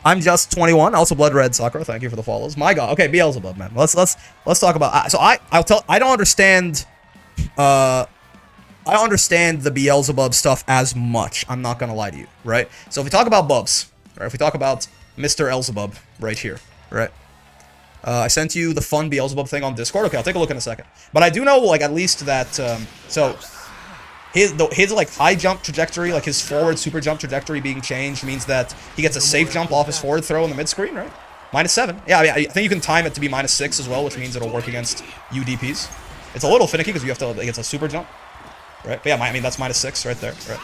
I'm just 21. Also, Blood Red Sakura. Thank you for the follows. My God. Okay, Beelzebub, man. Let's talk about. So I don't understand. I don't understand the Beelzebub stuff as much. I'm not gonna lie to you, right? So if we talk about Bubs, right? If we talk about Mr. Beelzebub right here, right? I sent you the fun Beelzebub thing on Discord. Okay, I'll take a look in a second. But I do know, like, at least that, so his like high jump trajectory, like his forward super jump trajectory being changed means that he gets a safe jump off his forward throw in the mid screen, right? -7. Yeah, I mean, I think you can time it to be -6 as well, which means it'll work against UDPs. It's a little finicky because you have to, like, it's a super jump, right? But yeah, I mean, that's -6 right there, right?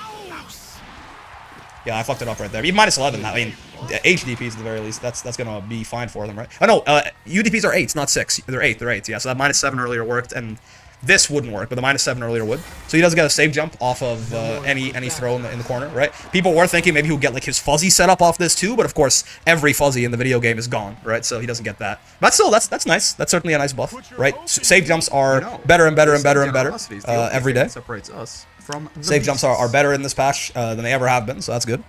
Yeah, I fucked it up right there. Even -11, I mean, HDPs at the very least, that's gonna be fine for them, right? Oh no, UDPs are 8s, not 6. They're 8, yeah. So that -7 earlier worked, and this wouldn't work, but the -7 earlier would. So he doesn't get a safe jump off of any throw in the corner, right? People were thinking maybe he'll get like his fuzzy setup off this too, but of course every fuzzy in the video game is gone, right? So he doesn't get that. But still, that's nice. That's certainly a nice buff, right? Safe jumps are better and better and better and better every day. Safe jumps are better in this patch than they ever have been, so that's good.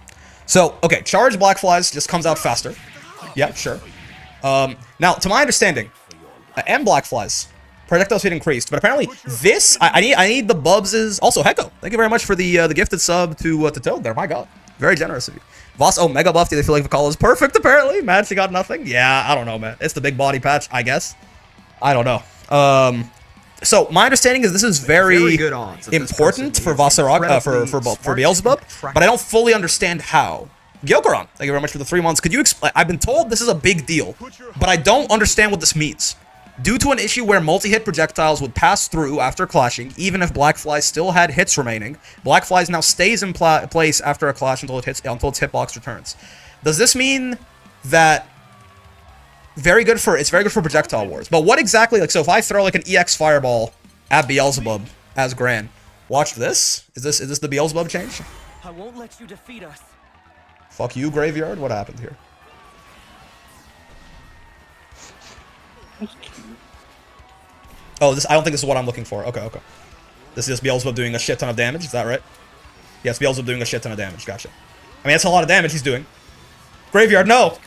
So, okay, Charge Black Flies just comes out faster. Yeah, sure. Now, to my understanding, and Black Flies, projectile speed increased, but apparently this, I need the Bubs' also Hecko. Thank you very much for the gifted sub to Toad there, my God. Very generous of you. Voss, oh, Mega Buff, do they feel like the call is perfect, apparently? Match, you got nothing? Yeah, I don't know, man. It's the big body patch, I guess. I don't know. So, my understanding is this is very good important for for Beelzebub, but I don't fully understand how. Gyokuran, thank you very much for the 3 months. Could you explain? I've been told this is a big deal, but I don't understand what this means. Due to an issue where multi-hit projectiles would pass through after clashing, even if Black Flies still had hits remaining, Black Flies now stays in place after a clash until its hitbox returns. Does this mean that it's very good for projectile wars? But what exactly, like, so if I throw like an EX fireball at Beelzebub as Gran, watch this. Is this the Beelzebub change? I won't let you defeat us. Fuck you, Graveyard. What happened here? Oh, I don't think this is what I'm looking for. Okay. This is just Beelzebub doing a shit ton of damage. Is that right? Yes, Beelzebub doing a shit ton of damage. Gotcha. I mean, that's a lot of damage he's doing. Graveyard, no!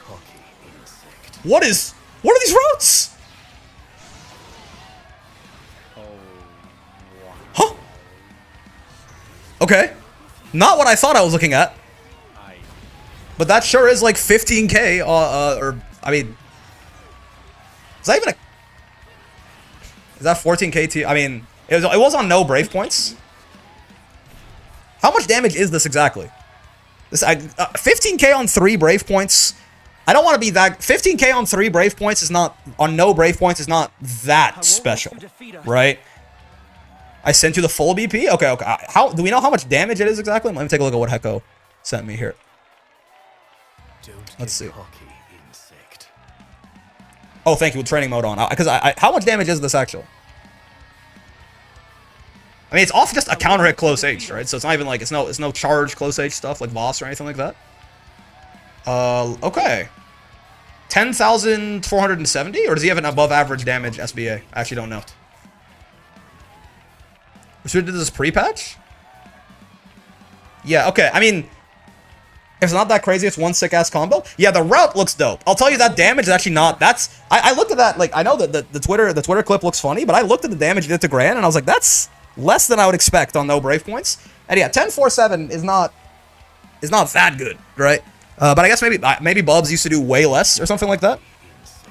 What are these routes? Huh? Okay. Not what I thought I was looking at. But that sure is like 15k, or, I mean... Is that even a... Is that 14k T? I mean, it was on no Brave points. How much damage is this exactly? 15k on 3 Brave points. I don't want to be that... 15k on 3 Brave points is not... On no Brave points is not that special, right? I sent you the full BP? Okay. How do we know how much damage it is exactly? Let me take a look at what Hecko sent me here. Let's see. Oh, thank you, with training mode on. Because how much damage is this actually? I mean, it's off just a counter hit close H, right? So it's not even like it's no charge close H stuff like Voss or anything like that. Okay. 10,470, or does he have an above average damage SBA? I actually don't know. Should we do this pre-patch? Yeah, okay. I mean, if it's not that crazy, it's one sick-ass combo. Yeah, the route looks dope. I'll tell you that damage is actually not... That's... I looked at that, like, I know that the Twitter clip looks funny, but I looked at the damage it did to Gran, and I was like, that's less than I would expect on no Brave points. And yeah, 10-4-7 is not that good, right? But I guess maybe Bubs used to do way less or something like that.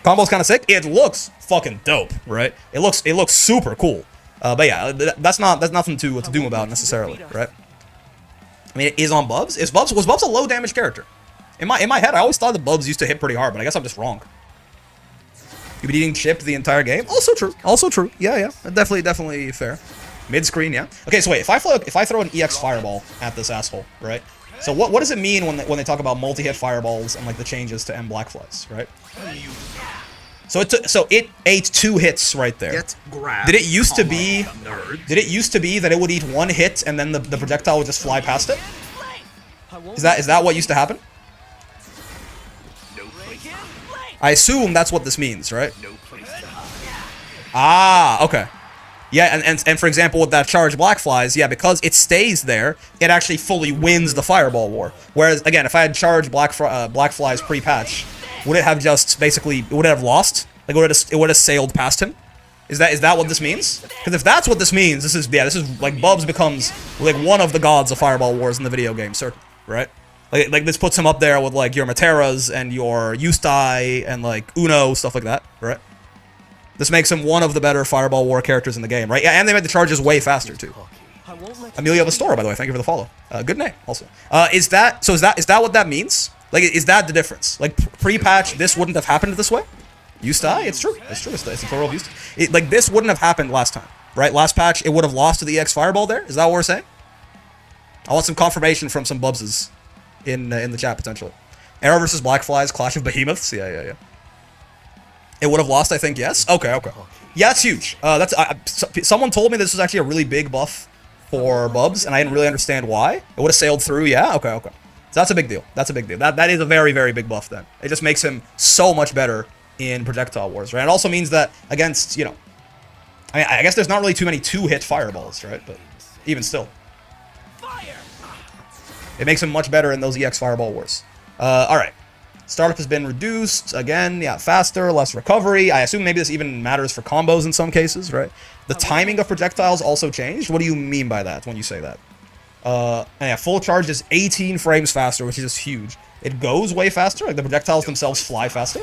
Combo's kind of sick. It looks fucking dope, right? It looks super cool. But yeah, that's nothing to doom about necessarily, right? I mean, it is on Bubs. Was Bubs a low damage character? In my head, I always thought that Bubs used to hit pretty hard, but I guess I'm just wrong. You've been eating chip the entire game. Also true. Yeah. Definitely fair. Mid screen, yeah. Okay, so wait, if I throw an EX fireball at this asshole, right? So what does it mean when they talk about multi-hit fireballs and like the changes to M Black Flies, right? So it ate 2 hits right there. Did it used to be that it would eat 1 hit and then the projectile would just fly past it? Is that what used to happen? I assume that's what this means, right? Ah, okay. Yeah, and for example, with that charge Black Flies, yeah, because it stays there, it actually fully wins the Fireball War. Whereas, again, if I had charged Black Flies pre-patch, would it have just basically, would it have lost? Like, it would have sailed past him? Is that what this means? Because if that's what this means, this is like Bubs becomes like one of the gods of Fireball Wars in the video game, certainly, right? Like this puts him up there with like your Materas and your Yustai and like Uno, stuff like that, right? This makes him one of the better Fireball War characters in the game, right? Yeah, and they made the charges way faster too. Amelia of the Store, by the way, thank you for the follow. Good name, also. Is that what that means? Like, is that the difference? Like pre-patch, this wouldn't have happened this way. Yustai, it's true. It's true. It's the plural of Yustai. Like this wouldn't have happened last time, right? Last patch, it would have lost to the EX Fireball. There is that what we're saying? I want some confirmation from some Bubses in the chat potentially. Arrow versus Black Flies, Clash of Behemoths. Yeah. It would have lost, I think. Yes. Okay. Yeah, it's huge. Someone told me this was actually a really big buff for Bubs, and I didn't really understand why. It would have sailed through. Yeah. Okay. So that's a big deal. That is a very, very big buff. Then it just makes him so much better in projectile wars, right? It also means that against, I mean, I guess there's not really too many two-hit fireballs, right? But even still, it makes him much better in those EX Fireball wars. All right. Startup has been reduced. Again, yeah, faster, less recovery. I assume maybe this even matters for combos in some cases, right? The timing of projectiles also changed. What do you mean by that when you say that? And yeah, full charge is 18 frames faster, which is just huge. It goes way faster. Like the projectiles themselves fly faster.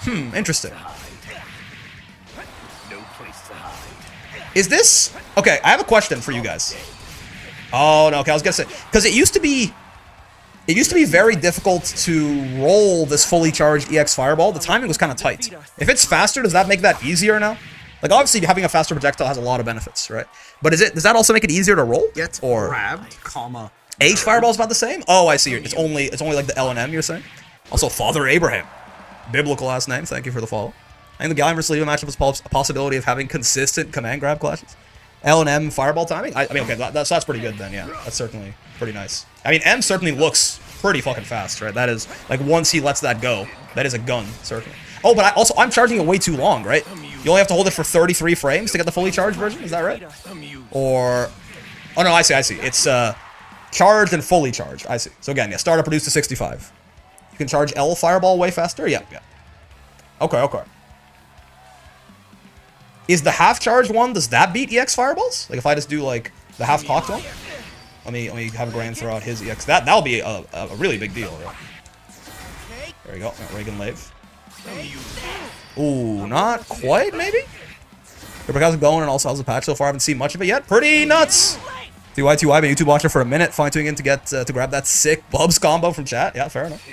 Interesting. Is this... Okay, I have a question for you guys. Oh, no, okay, I was gonna say... Because it used to be very difficult to roll this fully charged EX Fireball. The timing was kind of tight. If it's faster, does that make that easier now? Like, obviously, having a faster projectile has a lot of benefits, right? But does that also make it easier to roll? Get or grabbed, comma... H Fireball's about the same? Oh, I see. It's only like the L and M, you're saying? Also, Father Abraham. Biblical last name. Thank you for the follow. I think the Galleon versus Leo matchup was a possibility of having consistent command grab clashes. L and M fireball timing? I mean, okay, that's pretty good then, yeah. That's certainly pretty nice. I mean, M certainly looks pretty fucking fast, right? That is, like, once he lets that go, that is a gun, certainly. Oh, but I'm charging it way too long, right? You only have to hold it for 33 frames to get the fully charged version, is that right? Or... Oh, no, I see. It's, charged and fully charged, I see. So again, yeah, startup reduced to 65. You can charge L fireball way faster? Yeah. Okay. Is the half-charged one, does that beat EX fireballs? Like, if I just do, like, the half-cocked one? Let me have Gran throw out his EX. That'll be a really big deal, right? There we go. Reagan Lave. Ooh, not quite, maybe? How's it going? And also, how's the patch so far? I haven't seen much of it yet. Pretty nuts! TY2I, been YouTube watcher for a minute, fine-tuning in to get to grab that sick Bubs combo from chat. Yeah, fair enough.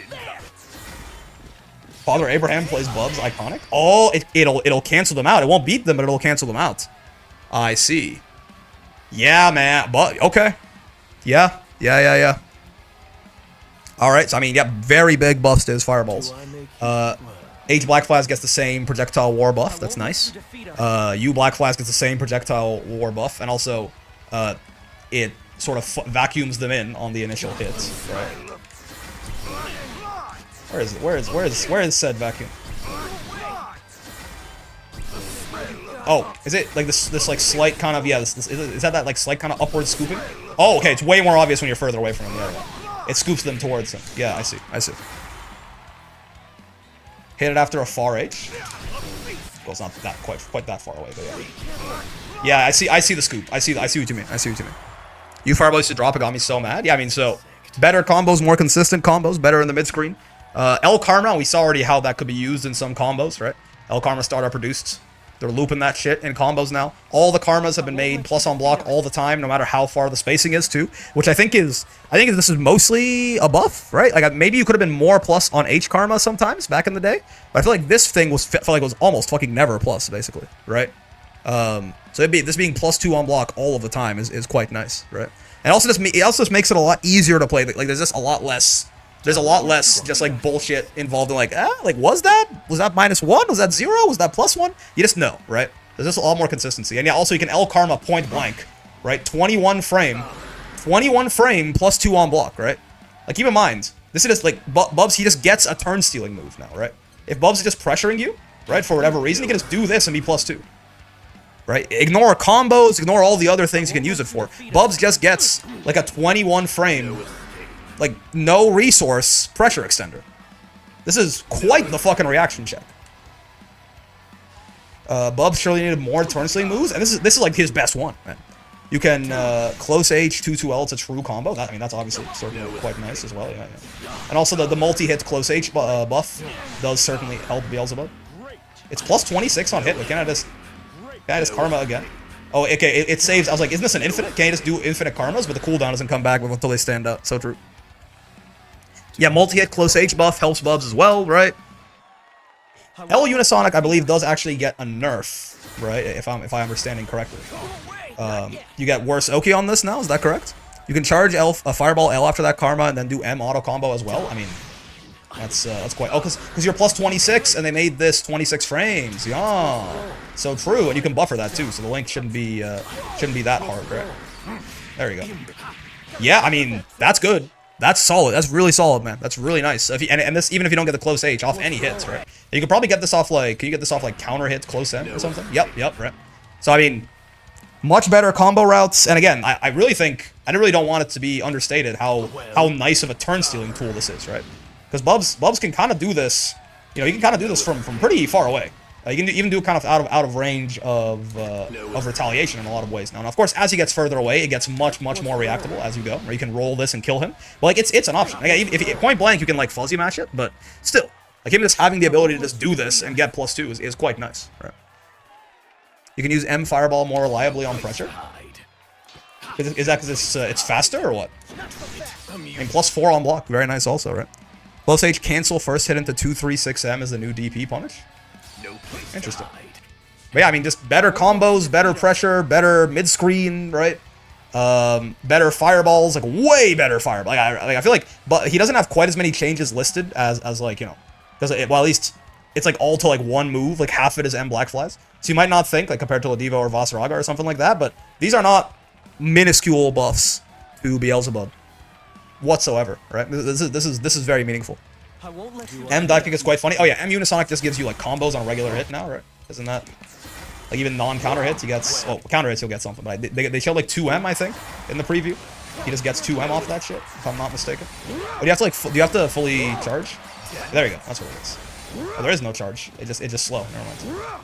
Father Abraham plays Bubs, iconic. Oh, it'll cancel them out. It won't beat them, but it'll cancel them out. I see. Yeah, man. But okay. Yeah. All right. So I mean, yeah, very big buffs to his fireballs. H Black Flies gets the same projectile war buff. That's nice. U Black Flies gets the same projectile war buff, and also, it sort of vacuums them in on the initial hits. Right. Where is it? Where is said vacuum? Oh, is it like this like slight kind of, yeah, is that like slight kind of upward scooping? Oh, okay, it's way more obvious when you're further away from him. Yeah. It scoops them towards him. Yeah, I see. Hit it after a far H. Well, it's not that quite that far away, but yeah. Yeah, I see the scoop. I see what you mean. You Fireball used to drop, it got me so mad. Yeah, I mean, so better combos, more consistent combos, better in the mid screen. El Karma, we saw already how that could be used in some combos, right? El Karma startup produced. They're looping that shit in combos now. All the Karmas have been made plus on block all the time, no matter how far the spacing is too. Which I think this is mostly a buff, right? Like maybe you could have been more plus on H Karma sometimes back in the day. But I feel like this thing felt like it was almost fucking never plus, basically, right? So this being +2 on block all of the time is quite nice, right? And also it also just makes it a lot easier to play. Like there's just a lot less just like bullshit involved in like was that -1? Was that 0? Was that +1? You just know, right? There's just a lot more consistency. And yeah, also you can L Karma point blank, right? 21 frame +2 on block, right? Like keep in mind, this is just like Bubs, he just gets a turn stealing move now, right? If Bubs is just pressuring you, right, for whatever reason, he can just do this and be +2. right? Ignore combos, ignore all the other things you can use it for. Bubs just gets like a 21 frame, like no resource pressure extender. This is quite the fucking reaction check. Bubs surely needed more turn stealing moves, and this is like his best one, man. You can close H 2-2L, it's a true combo. I mean, that's obviously certainly quite nice as well. Yeah. And also the multi-hit close H buff does certainly help Beelzebub. It's plus 26 on hit, but can I just karma again? Oh, okay, it saves. I was like, isn't this an infinite? Can you just do infinite karmas? But the cooldown doesn't come back until they stand up. So true. Yeah, multi-hit close H buff helps Bubs as well, right? L Unisonic, I believe, does actually get a nerf, right? If I'm understanding correctly. You get worse Oki on this now, is that correct? You can charge Fireball L after that karma and then do M auto combo as well. I mean, that's quite... Oh, because you're plus 26 and they made this 26 frames. Yeah. So true, and you can buffer that too, so the link shouldn't be that hard, right? There you go. Yeah, I mean, that's good. That's solid. That's really solid, man. That's really nice. If you, and this, even if you don't get the close H off any hits, right? You could probably get this off like... Can you get this off like counter hits, close M or something? Yep, right. So, I mean... Much better combo routes, and again, I really don't want it to be understated how nice of a turn stealing tool this is, right? Because Bubs can kind of do this, you know, he can kind of do this from pretty far away. You can even do it kind of out of range of retaliation in a lot of ways now. And of course, as he gets further away, it gets much more reactable as you go, where you can roll this and kill him. But like it's an option. Again, if point blank, you can like fuzzy match it, but still, like him just having the ability to just do this and get +2 is quite nice, right? You can use M Fireball more reliably on pressure. Is that because it's faster or what? And +4 on block, very nice also, right? Close H cancel first hit into 2-3-6M is the new DP punish. Interesting. But yeah, I mean, just better combos, better pressure, better mid-screen, right? Better fireballs, like way better fireball. I feel like, but he doesn't have quite as many changes listed as like, you know, because well, at least it's like all to like one move, like half of it is M Black Flies. So you might not think, like, compared to Ladiva or Vasaraga or something like that, but these are not minuscule buffs to Beelzebub whatsoever, right? This is very meaningful. M dive kick is quite funny. Oh yeah, M Unisonic just gives you like combos on a regular hit now, right? Isn't that like even non-counter hits? He gets counter hits, he'll get something. But they showed like 2M, I think, in the preview. He just gets 2M off that shit, if I'm not mistaken. But do you have to like do you have to fully charge? There you go. That's what it is. Oh, there is no charge. It just slow. Never mind.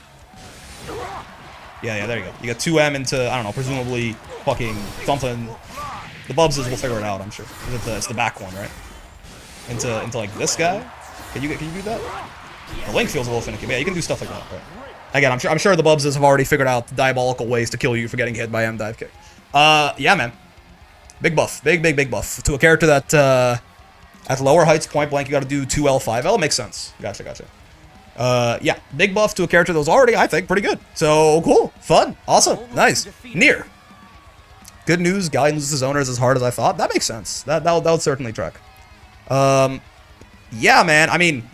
Yeah, there you go. You get 2M into, I don't know, presumably fucking something. The Bubs will figure it out, I'm sure. It's the back one, right? Into like this guy. Can you do that? The link feels a little finicky. But yeah, you can do stuff like that. Right? Again, I'm sure the Bubs have already figured out diabolical ways to kill you for getting hit by M dive kick. Yeah, man. Big buff, big buff to a character that at lower heights, point blank, you got to do 2L 5L. Makes sense. Gotcha. Yeah, big buff to a character that was already, I think, pretty good. So, cool. Fun. Awesome. Nice. Nier. Good news. Galleon loses his owners as hard as I thought. That makes sense. That would certainly track. Yeah, man. I mean,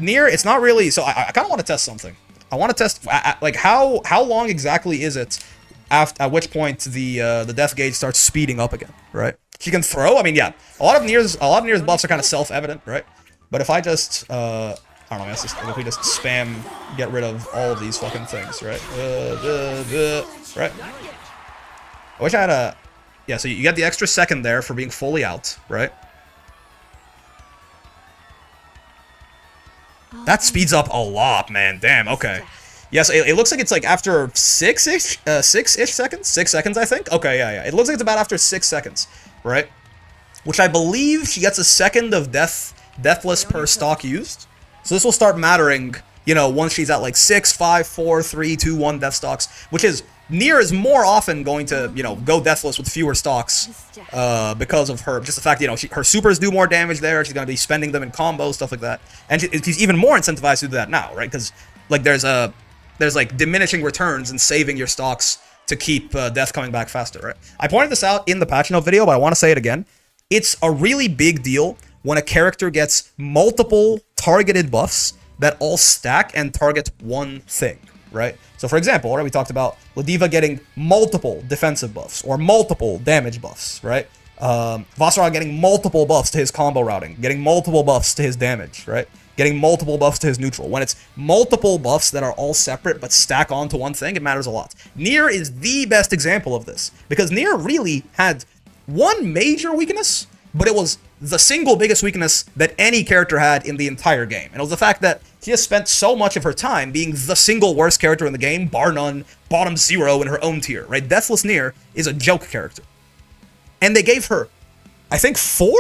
Nier, it's not really... So, I kind of want to test something. I want to test, like, how long exactly is it at which point the death gauge starts speeding up again, right? She can throw. I mean, yeah. A lot of Nier's buffs are kind of self-evident, right? But if I just... I don't know, if we just spam, get rid of all of these fucking things, right? Right? I wish I had a... Yeah, so you get the extra second there for being fully out, right? That speeds up a lot, man. Damn, okay. Yes, it looks like it's like after 6-ish seconds? 6 seconds, I think? Okay, yeah. It looks like it's about after 6 seconds, right? Which I believe she gets a second of deathless per stock used. So this will start mattering, you know, once she's at like 6, 5, 4, 3, 2, 1 death stocks, which is, Nier is more often going to, you know, go deathless with fewer stocks because of her, just the fact, you know, her supers do more damage there, she's going to be spending them in combos, stuff like that, and she's even more incentivized to do that now, right? Because, like, there's like diminishing returns and saving your stocks to keep death coming back faster, right? I pointed this out in the patch note video, but I want to say it again. It's a really big deal when a character gets multiple targeted buffs that all stack and target one thing, right? So for example, right, we talked about Ladiva getting multiple defensive buffs or multiple damage buffs, right? Vassarog getting multiple buffs to his combo routing, getting multiple buffs to his damage, right? Getting multiple buffs to his neutral. When it's multiple buffs that are all separate but stack onto one thing, it matters a lot. Nier is the best example of this, because Nier really had one major weakness, but it was the single biggest weakness that any character had in the entire game. And it was the fact that she has spent so much of her time being the single worst character in the game, bar none, bottom 0 in her own tier, right? Deathless Nier is a joke character. And they gave her, I think 4,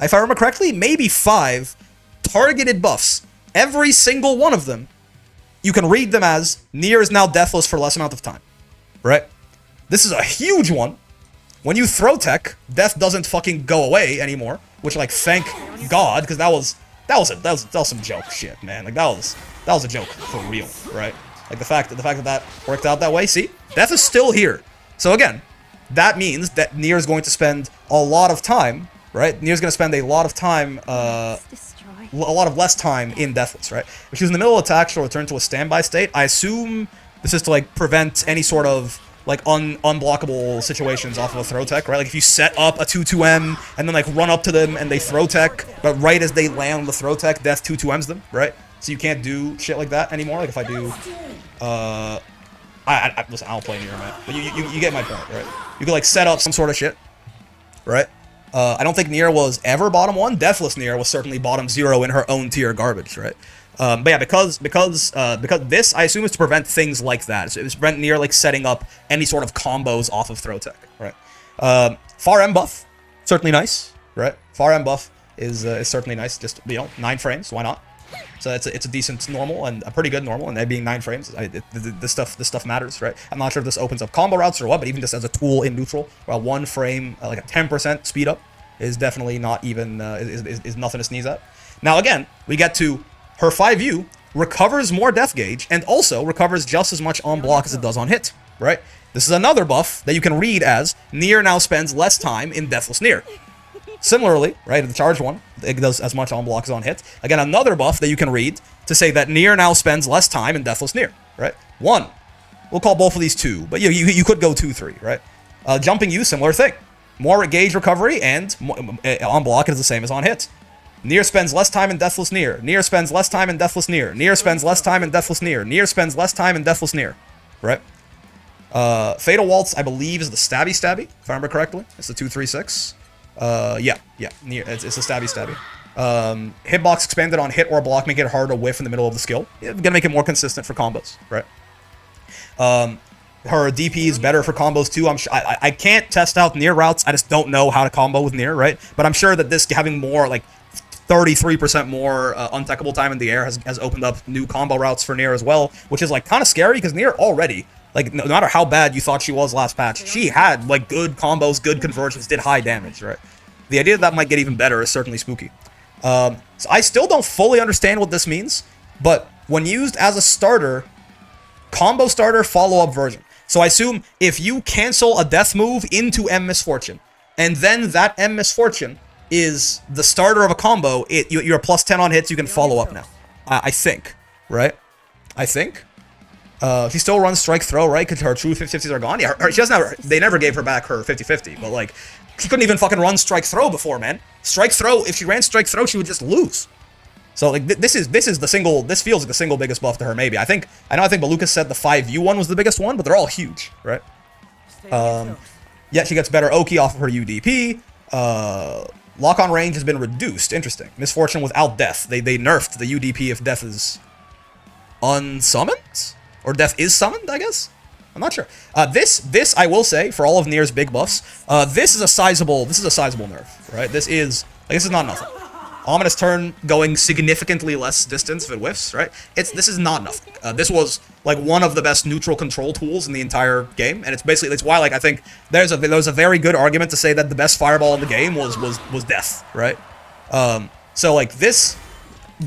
if I remember correctly, maybe 5 targeted buffs. Every single one of them, you can read them as Nier is now deathless for less amount of time, right? This is a huge one. When you throw tech, death doesn't fucking go away anymore, which, like, thank God, because that was some joke shit, man. Like, that was a joke for real, right? Like the fact that worked out that way. See, death is still here. So again, that means that Nier is going to spend a lot of time, right? Nier's going to spend a lot of time, a lot of less time in deathless, right? If she was in the middle of attack, she'll return to a standby state. I assume this is to, like, prevent any sort of, like, unblockable situations off of a throw tech, right? Like, if you set up a 2-2M and then, like, run up to them and they throw tech, but right as they land on the throw tech, death 2-2Ms them, right? So you can't do shit like that anymore. Like, if I do, listen, I don't play Nier, man. But you get my point, right? You could, like, set up some sort of shit, right? I don't think Nier was ever bottom 1. Deathless Nier was certainly bottom 0 in her own tier garbage, right? But yeah, because this, I assume, is to prevent things like that. It's to prevent Nier, like, setting up any sort of combos off of throw tech, right? Far M buff, certainly nice, right? Far M buff is certainly nice. Just, you know, 9 frames, why not? So it's a decent normal and a pretty good normal, and that being 9 frames, this stuff matters, right? I'm not sure if this opens up combo routes or what, but even just as a tool in neutral, while 1 frame, like a 10% speed up, is definitely not even is nothing to sneeze at. Now again, we get to her 5U recovers more death gauge and also recovers just as much on block as it does on hit, right? This is another buff that you can read as Nier now spends less time in Deathless Nier. Similarly, right, the charge one, it does as much on block as on hit. Again, another buff that you can read to say that Nier now spends less time in Deathless Nier, right? 1. We'll call both of these 2, but you could go 2, 3, right? Jumping U, similar thing. More gauge recovery and on block is the same as on hit. Nier spends less time in Deathless Nier. Nier spends less time in Deathless Nier. Nier spends less time in Deathless Nier. Nier spends less time in Deathless Nier, right? Fatal Waltz, I believe, is the stabby, if I remember correctly. It's the 2-3-6. Yeah, Nier, it's a stabby. Hitbox expanded on hit or block, making it harder to whiff in the middle of the skill. Yeah, gonna make it more consistent for combos, right? Her DP is better for combos too. I'm sure I can't test out Nier routes. I just don't know how to combo with Nier, right? But I'm sure that this having more, like 33% more untechable time in the air has opened up new combo routes for Nier as well, which is, like, kind of scary because Nier already, like, no matter how bad you thought she was last patch, she had, like, good combos, good conversions, did high damage, right? The idea that might get even better is certainly spooky. So I still don't fully understand what this means, but when used as a starter, combo starter follow-up version. So I assume if you cancel a death move into M Misfortune, and then that M Misfortune is the starter of a combo, you're a +10 on hits, you can follow up now. I think, right? I think. She still runs strike throw, right? Because her true 50-50s are gone. Yeah, she doesn't have, they never gave her back her 50-50, but, like, she couldn't even fucking run strike throw before, man. Strike throw, if she ran strike throw, she would just lose. So, like, this feels like the single biggest buff to her, maybe. I think Belucas said the 5U one was the biggest one, but they're all huge, right? Yeah, she gets better Oki off of her UDP. Lock-on range has been reduced. Interesting. Misfortune without death. They nerfed the UDP if death is unsummoned? Or death is summoned, I guess? I'm not sure. This I will say, for all of Nier's big buffs, this is a sizable nerf, right? This is not nothing. Ominous Turn going significantly less distance if it whiffs, right? This is not nothing. This was, like, one of the best neutral control tools in the entire game, and it's why, like, I think there's a very good argument to say that the best fireball in the game was death, right? So, like, this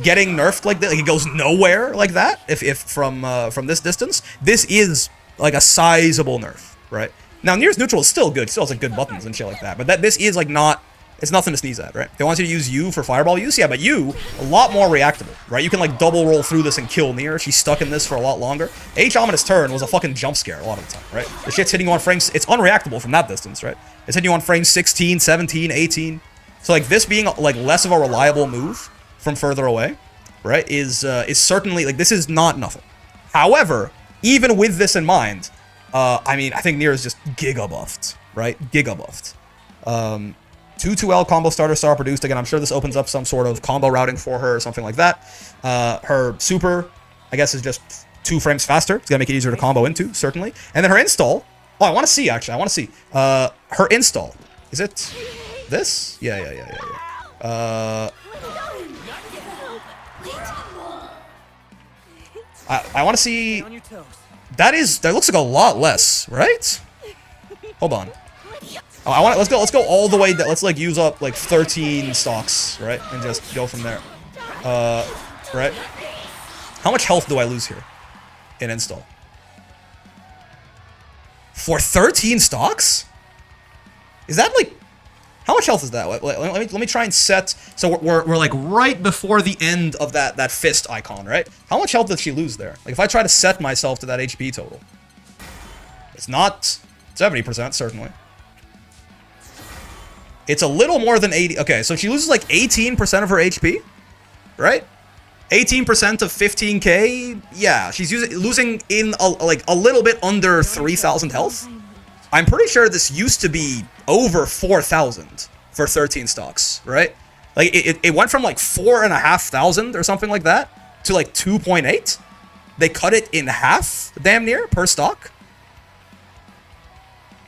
getting nerfed like that, like, it goes nowhere like that if from this distance. This is, like, a sizable nerf, right? Now Nier's neutral is still good, still has, like, good buttons and shit like that, but this is, like, not. It's nothing to sneeze at, right? They want you to use U for fireball use, yeah, but U, a lot more reactable, right? You can like double roll through this and kill Nier. She's stuck in this for a lot longer. H Ominous Turn was a fucking jump scare a lot of the time, right? The shit's hitting you on frames, it's unreactable from that distance, right? It's hitting you on frames 16, 17, 18. So like this being like less of a reliable move from further away, right, is certainly, like, this is not nothing. However, even with this in mind, I mean, I think Nier is just giga buffed, right? Giga buffed. 2-2L combo starter star produced. Again, I'm sure this opens up some sort of combo routing for her or something like that. Her super, I guess, is just 2 frames faster. It's gonna make it easier to combo into, certainly. And then her install. Oh, I want to see, actually. I want to see. Her install. Is it this? Yeah. I want to see. That looks like a lot less, right? Hold on. Oh, let's go all the way down. Let's like use up like 13 stocks, right? And just go from there. Right? How much health do I lose here in install? For 13 stocks? Is that like, how much health is that? Let me try and set. So we're like right before the end of that fist icon, right? How much health does she lose there? Like if I try to set myself to that HP total, it's not 70%, certainly. It's a little more than 80. Okay, so she loses like 18% of her HP, right? 18% of 15k. Yeah, she's losing in a little bit under 3,000 health. I'm pretty sure this used to be over 4,000 for 13 stocks, right? Like it went from like 4,500 or something like that to like 2.8. They cut it in half, damn near, per stock.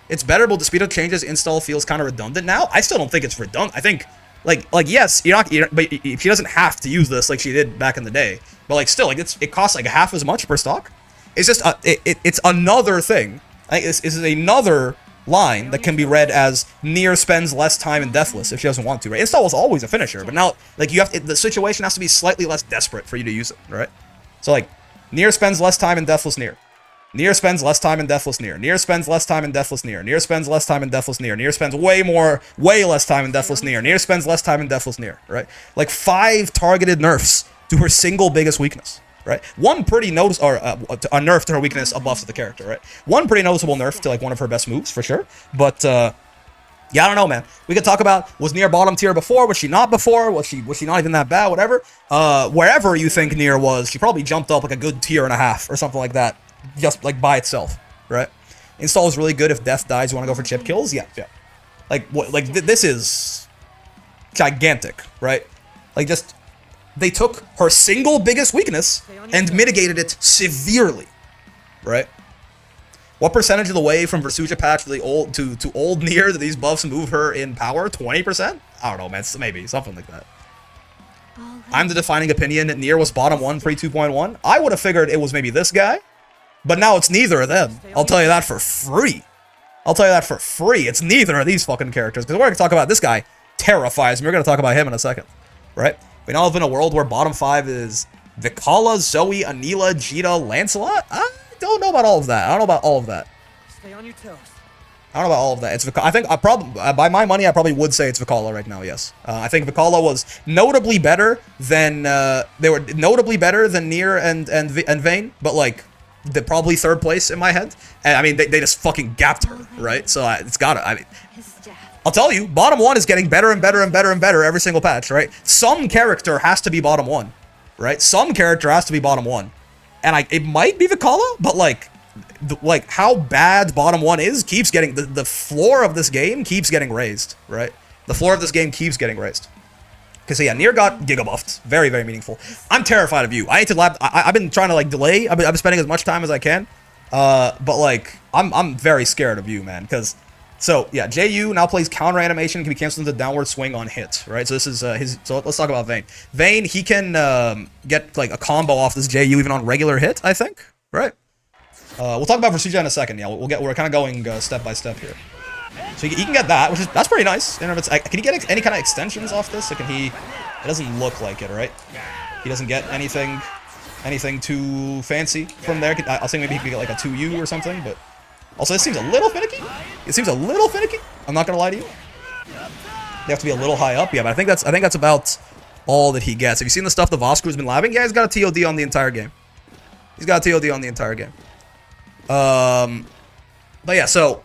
It's better, but the speed of changes install feels kind of redundant now. I still don't think it's redundant. I think, like yes, but she doesn't have to use this like she did back in the day. But like still, like it costs like half as much per stock. It's just it's another thing. Like this is another line that can be read as Nier spends less time in Deathless if she doesn't want to. Right? Install was always a finisher, but now like the situation has to be slightly less desperate for you to use it. Right? So like Nier spends less time in Deathless Nier. Nier spends less time in Deathless Nier. Nier spends less time in Deathless Nier. Nier spends less time in Deathless Nier. Nier spends way less time in Deathless Nier. Nier spends less time in Deathless Nier, right? Like 5 targeted nerfs to her single biggest weakness, right? One pretty noticeable, or a nerf to her weakness, a buff to the character, right? One pretty noticeable nerf to like one of her best moves, for sure. But, yeah, I don't know, man. We could talk about, was Nier bottom tier before? Was she not before? Was she not even that bad? Whatever. Wherever you think Nier was, she probably jumped up like a good tier and a half or something like that. Just like by itself, right? Install is really good if death dies. You want to go for chip kills? Yeah. Like what? Like this is gigantic, right? Like just they took her single biggest weakness and mitigated it severely, right? What percentage of the way from Versusia patch to old Nier do these buffs move her in power? 20%? I don't know, man. Maybe something like that. I'm the defining opinion that Nier was bottom 1 pre 2.1. I would have figured it was maybe this guy. But now it's neither of them. I'll tell you that for free. It's neither of these fucking characters. Because we're going to talk about this guy. Terrifies me. We're going to talk about him in a second. Right? We now live in a world where bottom 5 is Vikala, Zoe, Anila, Jita, Lancelot. I don't know about all of that. Stay on your toes. I don't know about all of that. It's I think by my money, I probably would say it's Vikala right now. Yes, I think Vikala was notably better than Nier and Vane, but like probably third place in my head. And I mean, they just fucking gapped her, right? So it's gotta. I mean, I'll tell you, bottom 1 is getting better and better and better and better every single patch, right? Some character has to be bottom 1, right? Some character has to be bottom 1, and it might be Vikala, but like how bad bottom 1 is keeps getting the floor of this game keeps getting raised, right? The floor of this game keeps getting raised. Because yeah, Nier got giga buffed, very meaningful. I'm terrified of you. I need to I've been trying to like delay. I've been spending as much time as I can, but like I'm very scared of you, man. Because so yeah, JU now plays counter animation, can be canceled into downward swing on hit, right? So this is his. So let's talk about Vane. Vane, he can get like a combo off this JU even on regular hit, I think, right? We'll talk about Versusia in a second. Yeah, we're kind of going step by step here. So he can get that, that's pretty nice. Can he get any kind of extensions off this? Or can he? It doesn't look like it, right? He doesn't get anything too fancy from there. I'll say maybe he could get like a 2U or something, but also this seems a little finicky. I'm not gonna lie to you. They have to be a little high up, yeah, but I think that's about all that he gets. Have you seen the stuff the Vosku's been labbing? Yeah, he's got a TOD on the entire game. He's got a TOD on the entire game. But yeah, so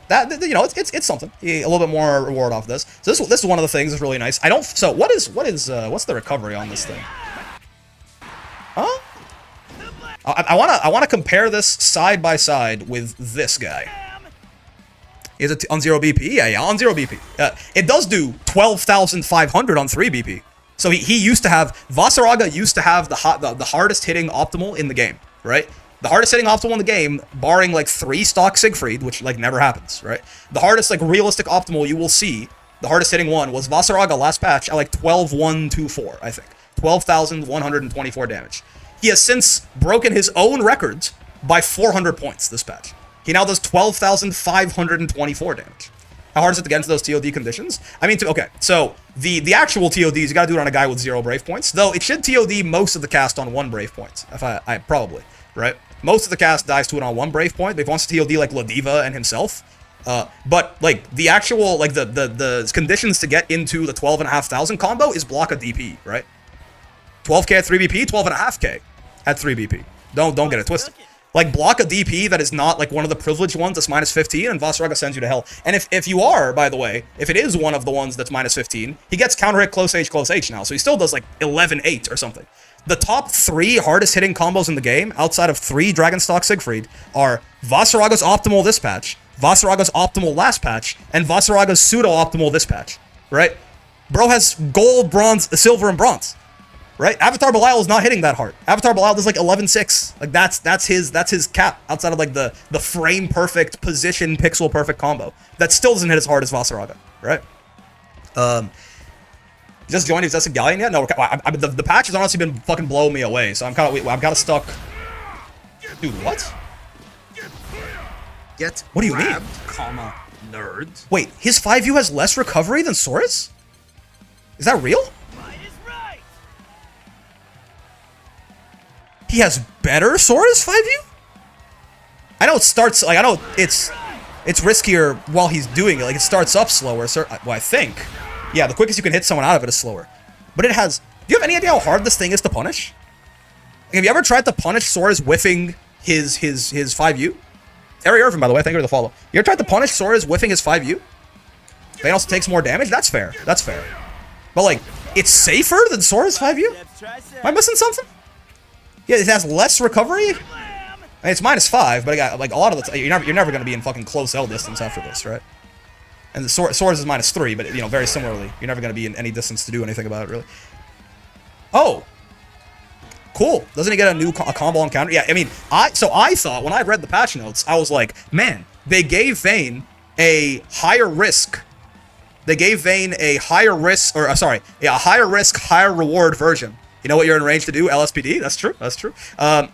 that, you know, it's something. A little bit more reward off this. So this is one of the things that's really nice. I don't. So what's the recovery on this thing? Huh? I wanna compare this side by side with this guy. Is it on 0 BP? Yeah, on 0 BP. It does do 12,500 on 3 BP. So he used to have, Vasaraga used to have the hardest hitting optimal in the game, right? The hardest hitting optimal in the game, barring like 3 stock Siegfried, which like never happens, right? The hardest like realistic optimal you will see, the hardest hitting one was Vasaraga last patch at like 12,124, I think. 12,124 damage. He has since broken his own records by 400 points this patch. He now does 12,524 damage. How hard is it to get into those TOD conditions? I mean, okay, so the actual TODs, you gotta do it on a guy with 0 Brave points, though it should TOD most of the cast on 1 Brave point, if I probably, right? Most of the cast dies to it on 1 Brave point, but if he wants to TOD like Ladiva and himself, but like the actual, like the conditions to get into the 12,500 combo is block a DP, right? 12k at 3 BP, 12.5k at 3 BP. Don't get it twisted. Like, block a DP that is not, like, one of the privileged ones that's minus 15, and Vasaraga sends you to hell. And if you are, by the way, if it is one of the ones that's minus 15, he gets counter-hit close H now, so he still does, like, 11-8 or something. The top 3 hardest-hitting combos in the game, outside of 3 Dragonstock Siegfried, are Vasaraga's optimal this patch, Vasaraga's optimal last patch, and Vasaraga's pseudo-optimal this patch, right? Bro has gold, bronze, silver, and bronze. Right? Avatar Belial is not hitting that hard. Avatar Belial does like 11-6. Like that's his cap outside of like the frame perfect, position pixel perfect combo. That still doesn't hit as hard as Vasaraga, right? Just joined. Is that a Galleon yet? No, the patch has honestly been fucking blowing me away. So I'm kind of stuck. Dude, what? Get what do you mean? Comma nerd. Wait, his 5U has less recovery than Sora's? Is that real? He has better Sora's 5U? I know it starts, like, I know it's riskier while he's doing it. Like, it starts up slower, well, I think. Yeah, the quickest you can hit someone out of it is slower. But it has, do you have any idea how hard this thing is to punish? Like, have you ever tried to punish Sora's whiffing his 5U? Ari Irvin, by the way, thank you for the follow. You ever tried to punish Sora's whiffing his 5U? Vane also takes more damage? That's fair. That's fair. But, like, it's safer than Sora's 5U? Am I missing something? Yeah, it has less recovery. I mean, it's -5, but I got, like, a lot of the you're never gonna be in fucking close L distance after this, right? And the Sora's is -3, but you know, very similarly, you're never gonna be in any distance to do anything about it, really. Oh, cool. Doesn't he get a new combo on counter? Yeah, I mean, I thought when I read the patch notes, I was like, man, they gave Vane a higher risk. They gave Vane a higher risk, or sorry, yeah, a higher risk, higher reward version. You know what you're in range to do? LSPD? That's true. That's true. I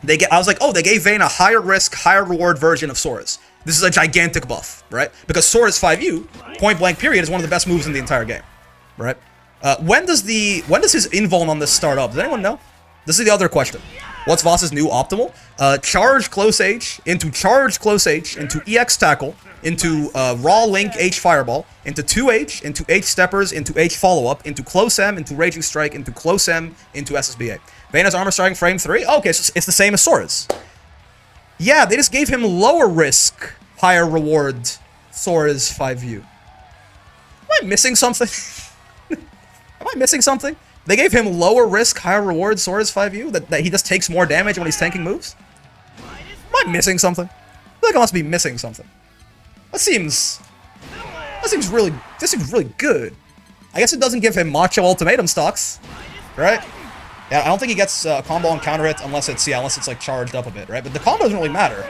was like, oh, they gave Vane a higher risk, higher reward version of Sora's. This is a gigantic buff, right? Because Sora's 5U, point blank period, is one of the best moves in the entire game, right? When does his invuln on this start up? Does anyone know? This is the other question. What's Voss's new optimal? Charge close H into EX tackle into raw link H fireball into 2H into H steppers into H follow up into close M into raging strike into close M into SSBA. Vane has armor striking frame 3. Oh, okay, so it's the same as Sora's. Yeah, they just gave him lower risk, higher reward Sora's 5U. Am I missing something? Am I missing something? They gave him lower risk, higher reward Sora's 5U? That he just takes more damage when he's tanking moves? Am I missing something? I feel like I must be missing something. That seems really good. I guess it doesn't give him macho ultimatum stocks, right? Yeah, I don't think he gets a combo and counter it unless it's like charged up a bit, right? But the combo doesn't really matter.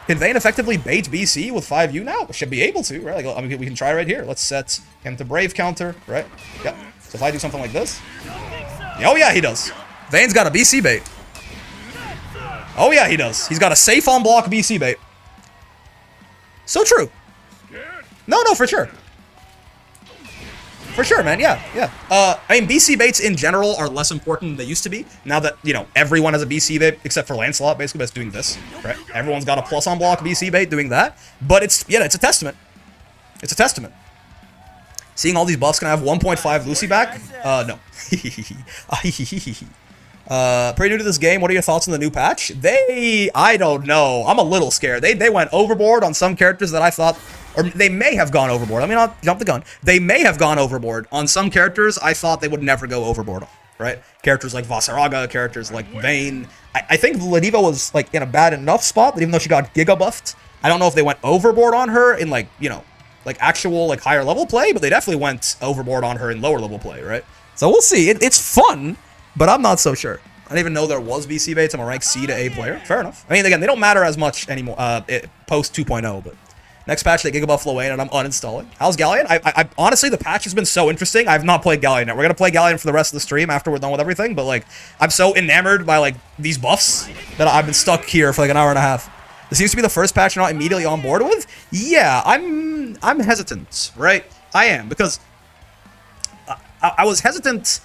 Can Vane effectively bait BC with 5U now? Should be able to, right? Like, I mean, we can try right here. Let's set him to Brave counter, right? Yep. So if I do something like this, oh yeah, he does. Vane's got a BC bait. Oh yeah, he does. He's got a safe on block BC bait. So true. No, for sure. For sure, man. Yeah. I mean, BC baits in general are less important than they used to be. Now that, you know, everyone has a BC bait, except for Lancelot, basically, that's doing this, right? Everyone's got a plus on block BC bait doing that. But it's a testament. It's a testament. Seeing all these buffs, can I have 1.5 Lucy back? No. Pretty new to this game. What are your thoughts on the new patch? I don't know. I'm a little scared. They went overboard on some characters that I thought, or they may have gone overboard. Let me not jump the gun. They may have gone overboard on some characters I thought they would never go overboard on, right? Characters like Vasaraga, characters like Vane. I think Ladiva was like in a bad enough spot that even though she got giga buffed, I don't know if they went overboard on her in like, you know, like actual like higher level play, but they definitely went overboard on her in lower level play, right? So we'll see. It's fun, but I'm not so sure. I didn't even know there was VC baits. I'm a rank C to A player. Fair enough. I mean, again, they don't matter as much anymore post 2.0, but next patch, they gigabuff Vane, and I'm uninstalling. How's Galleon? I honestly, the patch has been so interesting. I've not played Galleon yet. We're going to play Galleon for the rest of the stream after we're done with everything, but like, I'm so enamored by like these buffs that I've been stuck here for like an hour and a half. This seems to be the first patch you're not immediately on board with. Yeah, I'm hesitant, right? I am, because I was hesitant.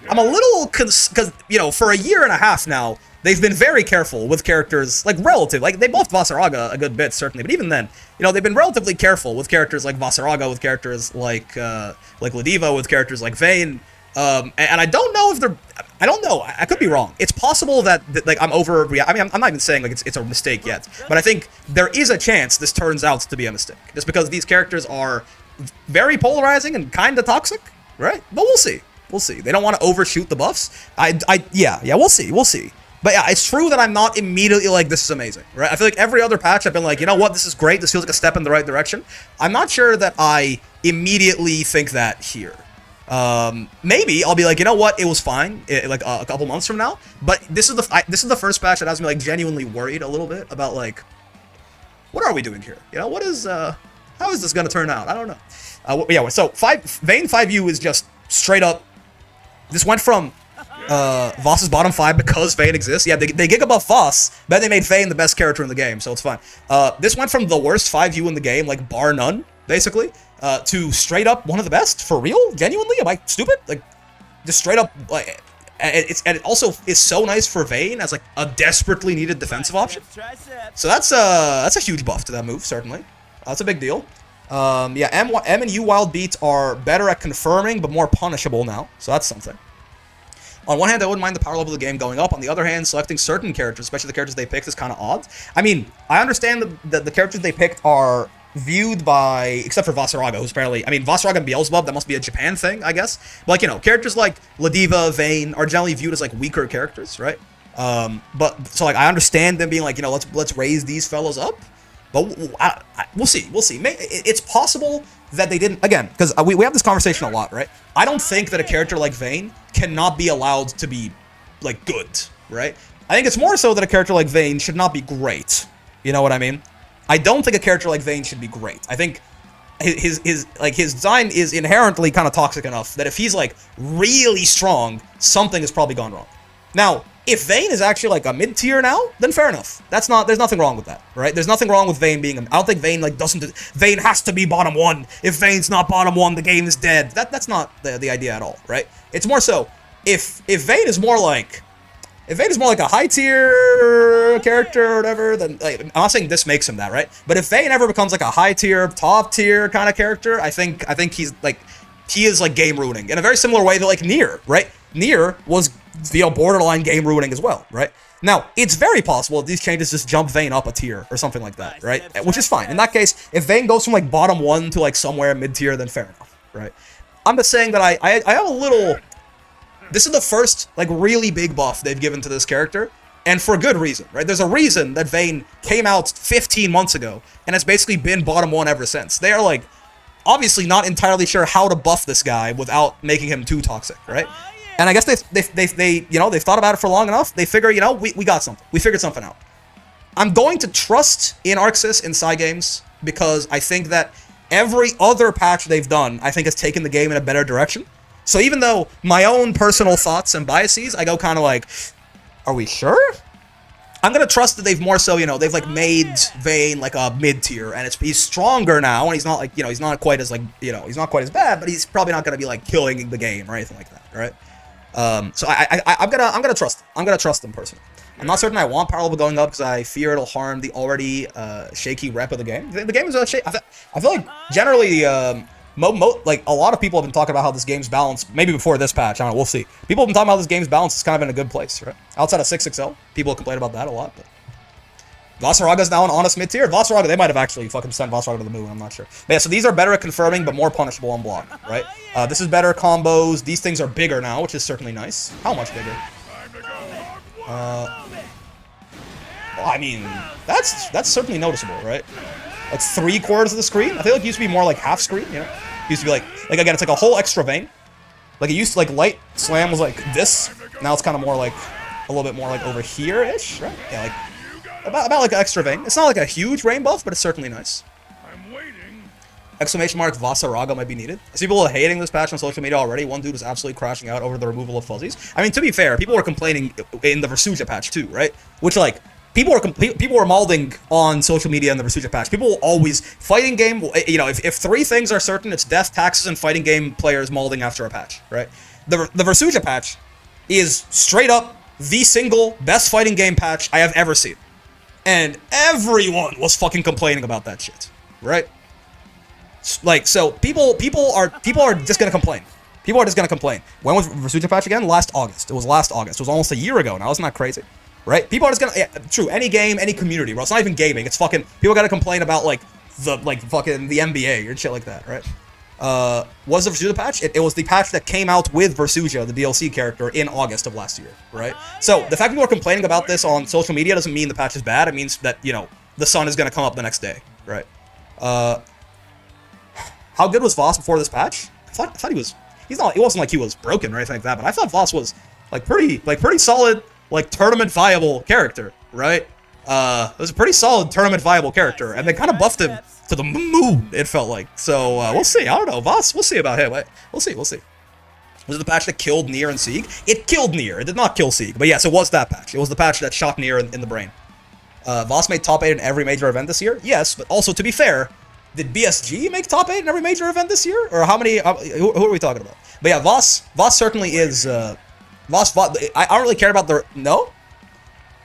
I'm a little, because, you know, for a year and a half now, they've been very careful with characters, like, relative. Like, they buffed Vasaraga a good bit, certainly, but even then, you know, they've been relatively careful with characters like Vasaraga, with characters like Ladiva, with characters like Vane. And I don't know if they're, I don't know, I could be wrong. It's possible that like, I'm not even saying, like, it's a mistake yet, but I think there is a chance this turns out to be a mistake, just because these characters are very polarizing and kind of toxic, right? But we'll see. We'll see. They don't want to overshoot the buffs. Yeah, we'll see. We'll see. But yeah, it's true that I'm not immediately like, this is amazing, right? I feel like every other patch I've been like, you know what, this is great. This feels like a step in the right direction. I'm not sure that I immediately think that here. Maybe I'll be like, you know what, it was fine, like a couple months from now. But this is the first patch that has me like genuinely worried a little bit about like, what are we doing here? You know, what is how is this gonna turn out? I don't know. Yeah. So Vane 5U is just straight up. This went from Voss's bottom 5 because Vane exists. Yeah, they gigabuff Voss, but they made Vane the best character in the game, so it's fine. This went from the worst 5U in the game, like bar none, basically, to straight up one of the best. For real? Genuinely? Am I stupid? Like, just straight up, like, and it also is so nice for Vane as like a desperately needed defensive option. So that's a huge buff to that move, certainly. That's a big deal. Yeah, M and U wild beats are better at confirming, but more punishable now. So that's something. On one hand, I wouldn't mind the power level of the game going up. On the other hand, selecting certain characters, especially the characters they picked, is kind of odd. I mean, I understand that the characters they picked are viewed by, except for Vasaraga, who's apparently, I mean, Vasaraga and Beelzebub, that must be a Japan thing, I guess. But, like, you know, characters like Ladiva, Vane are generally viewed as, like, weaker characters, right? But, so, like, I understand them being like, you know, let's raise these fellows up. But we'll see. We'll see. It's possible that they didn't, again, because we have this conversation a lot, right? I don't think that a character like Vane cannot be allowed to be, like, good, right? I think it's more so that a character like Vane should not be great. You know what I mean? I don't think a character like Vane should be great. I think his design is inherently kind of toxic enough that if he's, like, really strong, something has probably gone wrong. Now, if Vane is actually like a mid-tier now, then fair enough. There's nothing wrong with that, right? There's nothing wrong with Vane being, I don't think Vane like Vane has to be bottom 1. If Vane's not bottom 1, the game is dead. That's not the idea at all, right? It's more so, if Vane is more like a high tier character or whatever, then like, I'm not saying this makes him that, right? But if Vane ever becomes like a high tier, top tier kind of character, I think he is like game ruining in a very similar way to like Nier, right? Nier was, you know, borderline game ruining as well, right? Now, it's very possible that these changes just jump Vane up a tier or something like that, right? Which is fine. In that case, if Vane goes from like bottom 1 to like somewhere mid-tier, then fair enough, right? I'm just saying that I have a little, this is the first like really big buff they've given to this character, and for good reason, right? There's a reason that Vane came out 15 months ago and has basically been bottom 1 ever since. They are like obviously not entirely sure how to buff this guy without making him too toxic, right? And I guess they you know, they've thought about it for long enough. They figure, you know, we got something. We figured something out. I'm going to trust in Arxis in side games because I think that every other patch they've done, I think, has taken the game in a better direction. So even though my own personal thoughts and biases, I go kind of like, are we sure? I'm going to trust that they've more so, you know, they've like made Vane like a mid-tier, and he's stronger now, and he's not like, you know, he's not quite as like, you know, he's not quite as bad, but he's probably not going to be like killing the game or anything like that, right? So I'm gonna trust them. I'm gonna trust them personally. I'm not certain I want power level going up because I fear it'll harm the already shaky rep of the game. The game is shaky. I feel like generally like a lot of people have been talking about how this game's balance, maybe before this patch, I don't know, we'll see. People have been talking about this game's balance is kind of in a good place, right? Outside of 6XL, people complain about that a lot, but Vasaraga's now an honest mid-tier. Vasaraga, they might have actually fucking sent Vasaraga to the moon, I'm not sure. But yeah, so these are better at confirming, but more punishable on block, right? This is better combos. These things are bigger now, which is certainly nice. How much bigger? Well, I mean, that's certainly noticeable, right? Like 3/4 of the screen? I feel like it used to be more like half screen, you know? It used to be like again, it's like a whole extra Vane. Like it used to, like, light slam was like this. Now it's kind of more like, a little bit more like over here-ish, right? Yeah, like, about like an extra Vane. It's not like a huge rain buff, but it's certainly nice. I'm waiting. Exclamation mark, Vasaraga might be needed. I see people hating this patch on social media already. One dude was absolutely crashing out over the removal of fuzzies. I mean, to be fair, people were complaining in the Versusia patch too, right? Which, like, people were malding on social media in the Versusia patch. People will always, fighting game, you know, if 3 things are certain, it's death, taxes, and fighting game players malding after a patch, right? The Versusia patch is straight up the single best fighting game patch I have ever seen. And everyone was fucking complaining about that shit, right? Like, so people are just gonna complain. People are just gonna complain. When was Versusia patch again? Last August. It was last August. It was almost a year ago now. Isn't that crazy? Right? People are just gonna, yeah, true. Any game, any community, bro. It's not even gaming. It's fucking, people gotta complain about like fucking the NBA or shit like that, right? Was the Versusia patch? It was the patch that came out with Versusia, the DLC character, in August of last year, right? So the fact people are complaining about this on social media doesn't mean the patch is bad. It means that, you know, the sun is gonna come up the next day, right? How good was Voss before this patch? I thought he was. It wasn't like he was broken or anything like that, but I thought Voss was like pretty solid, like tournament viable character, right? It was a pretty solid tournament viable character, and they kind of buffed him to the moon, it felt like. So we'll see. I don't know, Voss. We'll see about him. We'll see. Was it the patch that killed Nier and Sieg? It killed Nier. It did not kill Sieg, but yes, it was that patch. It was the patch that shot Nier in the brain. Voss made top 8 in every major event this year. Yes, but also to be fair, did BSG make top 8 in every major event this year? Or how many, who are we talking about? But yeah, Voss certainly is, I don't really care about the, no?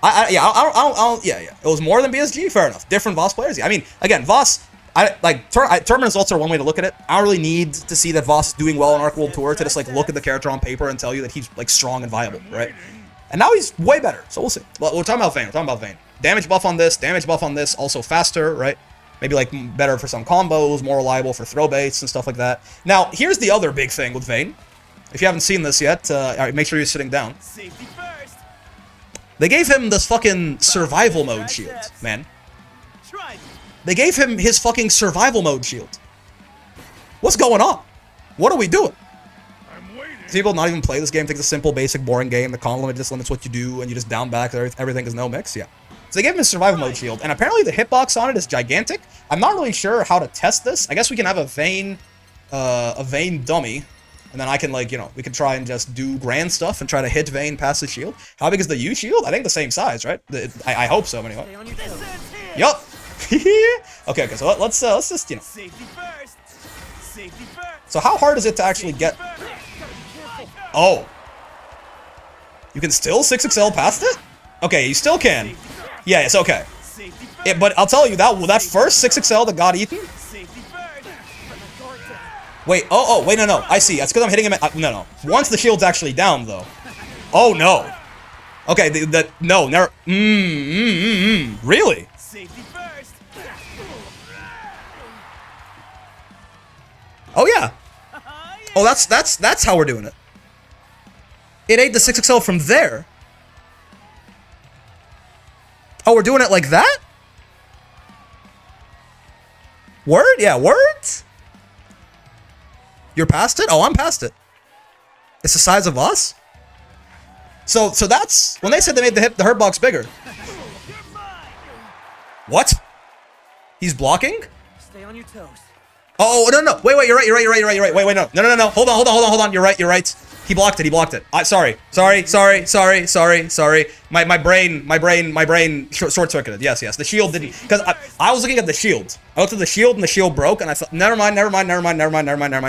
Yeah. It was more than BSG, fair enough. Different Voss players, yeah. I mean, again, Voss, tournament results are one way to look at it. I don't really need to see that Voss is doing well on Arc World Tour to just, like, look at the character on paper and tell you that he's, like, strong and viable, right? And now he's way better, so we'll see. Well, we're talking about Vane. Damage buff on this, also faster, right? Maybe, like, better for some combos, more reliable for throw baits and stuff like that. Now, here's the other big thing with Vane. If you haven't seen this yet, make sure you're sitting down. Safety first. They gave him this fucking survival mode shield, man. They gave him his fucking survival mode shield. What's going on? What are we doing? People not even play this game, think it's a simple, basic, boring game. The con limit just limits what you do, and you just down back, everything is no mix, yeah. So they gave him a survival mode shield, and apparently the hitbox on it is gigantic. I'm not really sure how to test this. I guess we can have a Vane dummy, and then I can, like, you know, we can try and just do grand stuff and try to hit Vane past the shield. How big is the U shield? I think the same size, right? I hope so, anyway. Yup. Okay, so let's just, you know. So how hard is it to actually get? Oh. You can still 6XL past it? Okay, you still can. Yeah, it's okay. But I'll tell you, that first 6XL that got eaten? Wait, wait, no. I see. That's because I'm hitting him at, no. Once the shield's actually down, though. Oh, no. Okay, no, never, really? Oh, yeah. Oh, that's how we're doing it. It ate the 6XL from there. Oh, we're doing it like that? Word? Yeah, word? You're past it? Oh, I'm past it. It's the size of us? So that's... When they said they made the hurt box bigger. What? He's blocking? Stay on your toes. Oh, no. Wait, you're right. Wait, no. Hold on. You're right. He blocked it. Sorry. My brain short-circuited. Yes. The shield didn't, because I was looking at the shield. I looked at the shield and the shield broke, and I thought, never mind.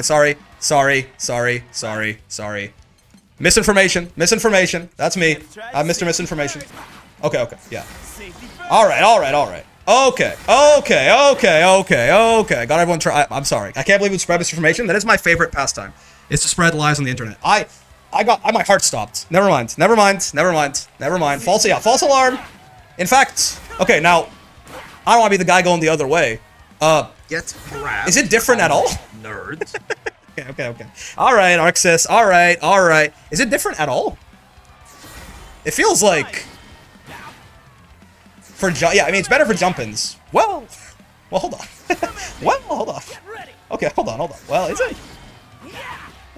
Sorry. Misinformation. That's me. I'm Mr. Misinformation. Okay, yeah. All right. Okay. Got everyone try. I'm sorry. I can't believe we spread misinformation. That is my favorite pastime. Is to spread lies on the internet. My heart stopped. Never mind. False alarm. In fact, okay, now, I don't want to be the guy going the other way. Get grabbed. Is it different at all? Nerds. Okay. Alright, Arxis. Alright. Is it different at all? It feels like... yeah, I mean, it's better for jump-ins. Well, hold on. Hold on. Okay, hold on. Well, is it?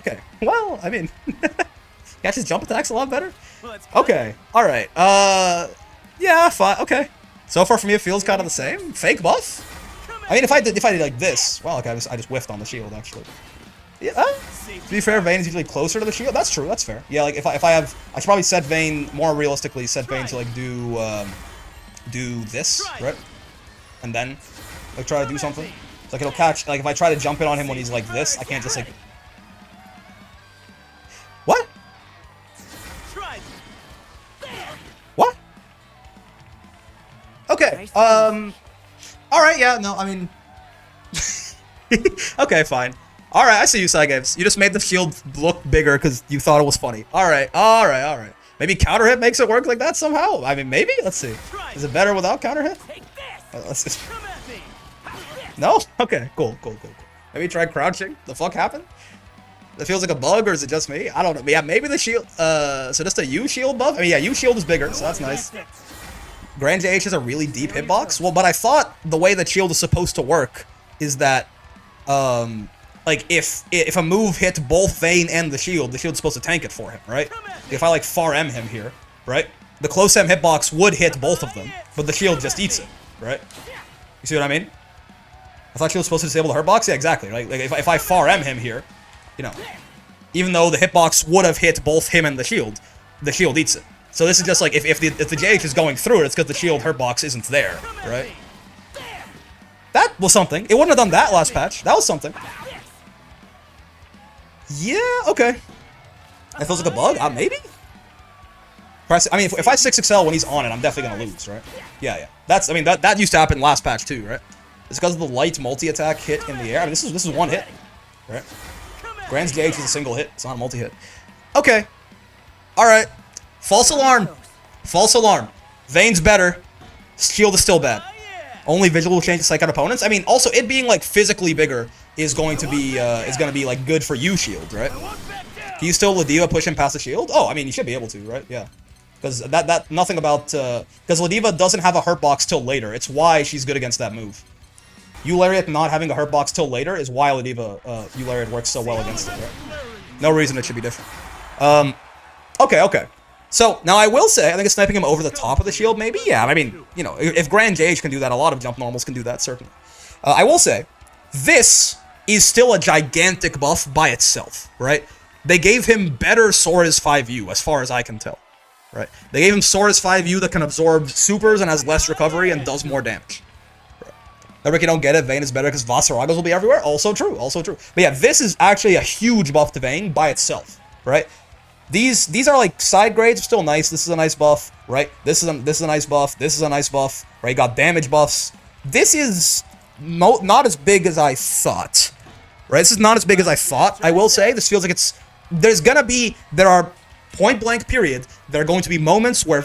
Okay, well, I mean... Catches jump attacks a lot better? Okay, alright. Yeah, fine, okay. So far from me, it feels kind of the same. Fake buff? I mean, if I did like this... Well, okay, I just whiffed on the shield, actually. Yeah, to be fair, Vane is usually closer to the shield. That's true, that's fair. Yeah, like, if I have... I should probably set Vane, more realistically, set Vane to, like, do this, right? And then, like, try to do something. So, like, it'll catch... Like, if I try to jump in on him when he's like this, I can't just, like... What? What? Okay, alright, yeah, no, I mean... Okay, fine. Alright, I see you, Cygames. You just made the shield look bigger because you thought it was funny. Alright. Maybe counter hit makes it work like that somehow? I mean, maybe? Let's see. Is it better without counter hit? Let's see. No? Okay, cool. Maybe try crouching. The fuck happened? That feels like a bug, or is it just me? I don't know. Yeah, maybe the shield, so just a U shield buff? I mean, yeah, U shield is bigger, so that's nice. Grand JH has a really deep hitbox? Well, but I thought the way that shield is supposed to work is that, like, if a move hit both Vane and the shield's supposed to tank it for him, right? If I, like, far M him here, right? The close M hitbox would hit both of them, but the shield just eats it, right? You see what I mean? I thought shield was supposed to disable the hurt box? Yeah, exactly, right? Like, if I far M him here, you know, even though the hitbox would have hit both him and the shield eats it. So this is just like, if the JH is going through it, it's because the shield hurt box isn't there, right? That was something. It wouldn't have done that last patch. That was something. Yeah, okay. That feels like a bug? Maybe? I mean, if I 6XL when he's on it, I'm definitely gonna lose, right? Yeah. That's, I mean, that used to happen last patch too, right? It's because of the light multi-attack hit in the air. I mean, this is one hit, right? Grand's JH is a single hit. It's not a multi-hit. Okay. Alright. False alarm. Vane's better. Shield is still bad. Only visual will change to psych out opponents. I mean, also, it being, like, physically bigger is going to be, like, good for you, shield, right? Can you still Ladiva push him past the shield? Oh, I mean, you should be able to, right? Yeah. Because nothing about, because Ladiva doesn't have a hurt box till later. It's why she's good against that move. Eulariat not having a hurt box till later is why Ladiva, Eulariat works so well against it, right? No reason it should be different. Okay. So, now I will say, I think it's sniping him over the top of the shield, maybe? Yeah, I mean, you know, if Grand JH can do that, a lot of jump normals can do that, certainly. I will say, this is still a gigantic buff by itself, right? They gave him better Sora's 5U, as far as I can tell, right? They gave him Sora's 5U that can absorb supers and has less recovery and does more damage. Right. Ricky, don't get it, Vane is better because Vasaragos will be everywhere? Also true. But yeah, this is actually a huge buff to Vane by itself, right? These are like side grades, still nice. This is a nice buff, right? This is a nice buff. This is a nice buff, right? You got damage buffs. This is not as big as I thought, right? This is not as big as I thought. I will say this feels like there are point blank period. There are going to be moments where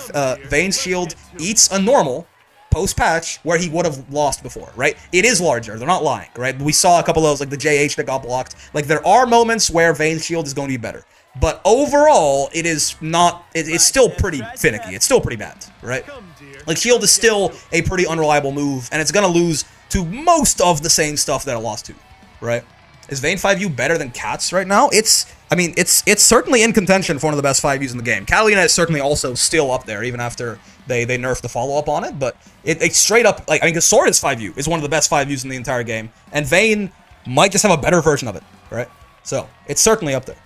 Vane's shield eats a normal post patch where he would have lost before, right? It is larger. They're not lying, right? We saw a couple of those, like the JH that got blocked. Like there are moments where Vane's shield is going to be better. But overall, it is not, it's still pretty finicky. It's still pretty bad, right? Like, shield is still a pretty unreliable move, and it's gonna lose to most of the same stuff that it lost to, right? Is Vane 5U better than Cats right now? It's certainly in contention for one of the best 5Us in the game. Galleon is certainly also still up there, even after they nerfed the follow-up on it, but it's straight up, like, I mean, because Sword's 5U is one of the best 5Us in the entire game, and Vane might just have a better version of it, right? So, it's certainly up there.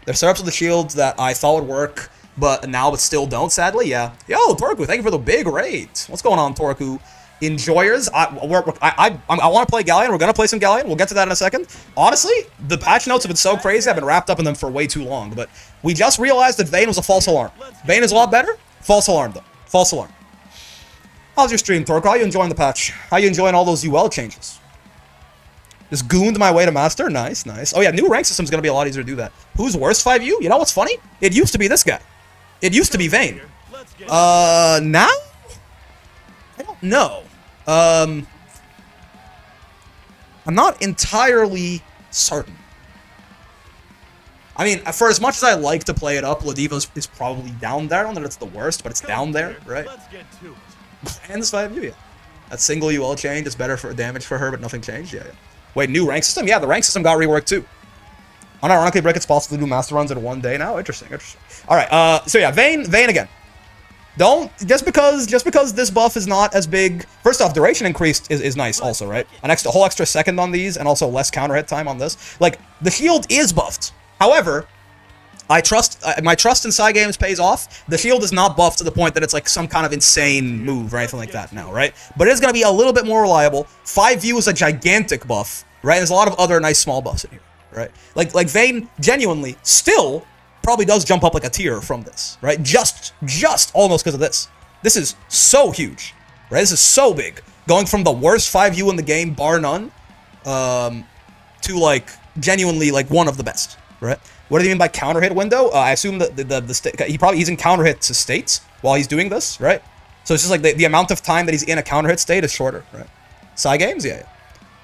There's setups with the shields that I thought would work, but still don't, sadly, yeah. Yo, Torku, thank you for the big raid. What's going on, Torku? Enjoyers, I want to play Galleon. We're going to play some Galleon. We'll get to that in a second. Honestly, the patch notes have been so crazy, I've been wrapped up in them for way too long, but we just realized that Vane was a false alarm. Vane is a lot better. False alarm, though. False alarm. How's your stream, Torko? How you enjoying the patch? How you enjoying all those UL changes? Just gooned my way to master. Nice, nice. Oh yeah, new rank system's gonna be a lot easier to do that. Who's worse, 5U? You know what's funny? It used to be this guy. It used to be Vane. Now? I don't know. I'm not entirely certain. I mean, for as much as I like to play it up, Ladiva is probably down there. I don't know that it's the worst, but it's down there, right? Let's get to it. And this 5U, yeah. That single UL change is better for damage for her, but nothing changed. Yeah, yeah. Wait, new rank system? Yeah, the rank system got reworked too. Unironically, break it's possible to do master runs in one day now. Interesting, interesting. All right, so yeah, Vane again. Don't just because this buff is not as big. First off, duration increased is nice also, right? A whole extra second on these, and also less counter hit time on this. Like the shield is buffed. However, my trust in Psy games pays off. The shield is not buffed to the point that it's like some kind of insane move or anything like that now, right? But it is going to be a little bit more reliable. 5U is a gigantic buff, right? There's a lot of other nice small buffs in here, right? Like Vane genuinely still probably does jump up like a tier from this, right? Just almost because of this. This is so huge, right? This is so big. Going from the worst 5U in the game, bar none, to like genuinely like one of the best, right? What do you mean by counter hit window? I assume that he's in counter hit to states while he's doing this, right? So it's just like the amount of time that he's in a counter hit state is shorter, right? Psy games, yeah.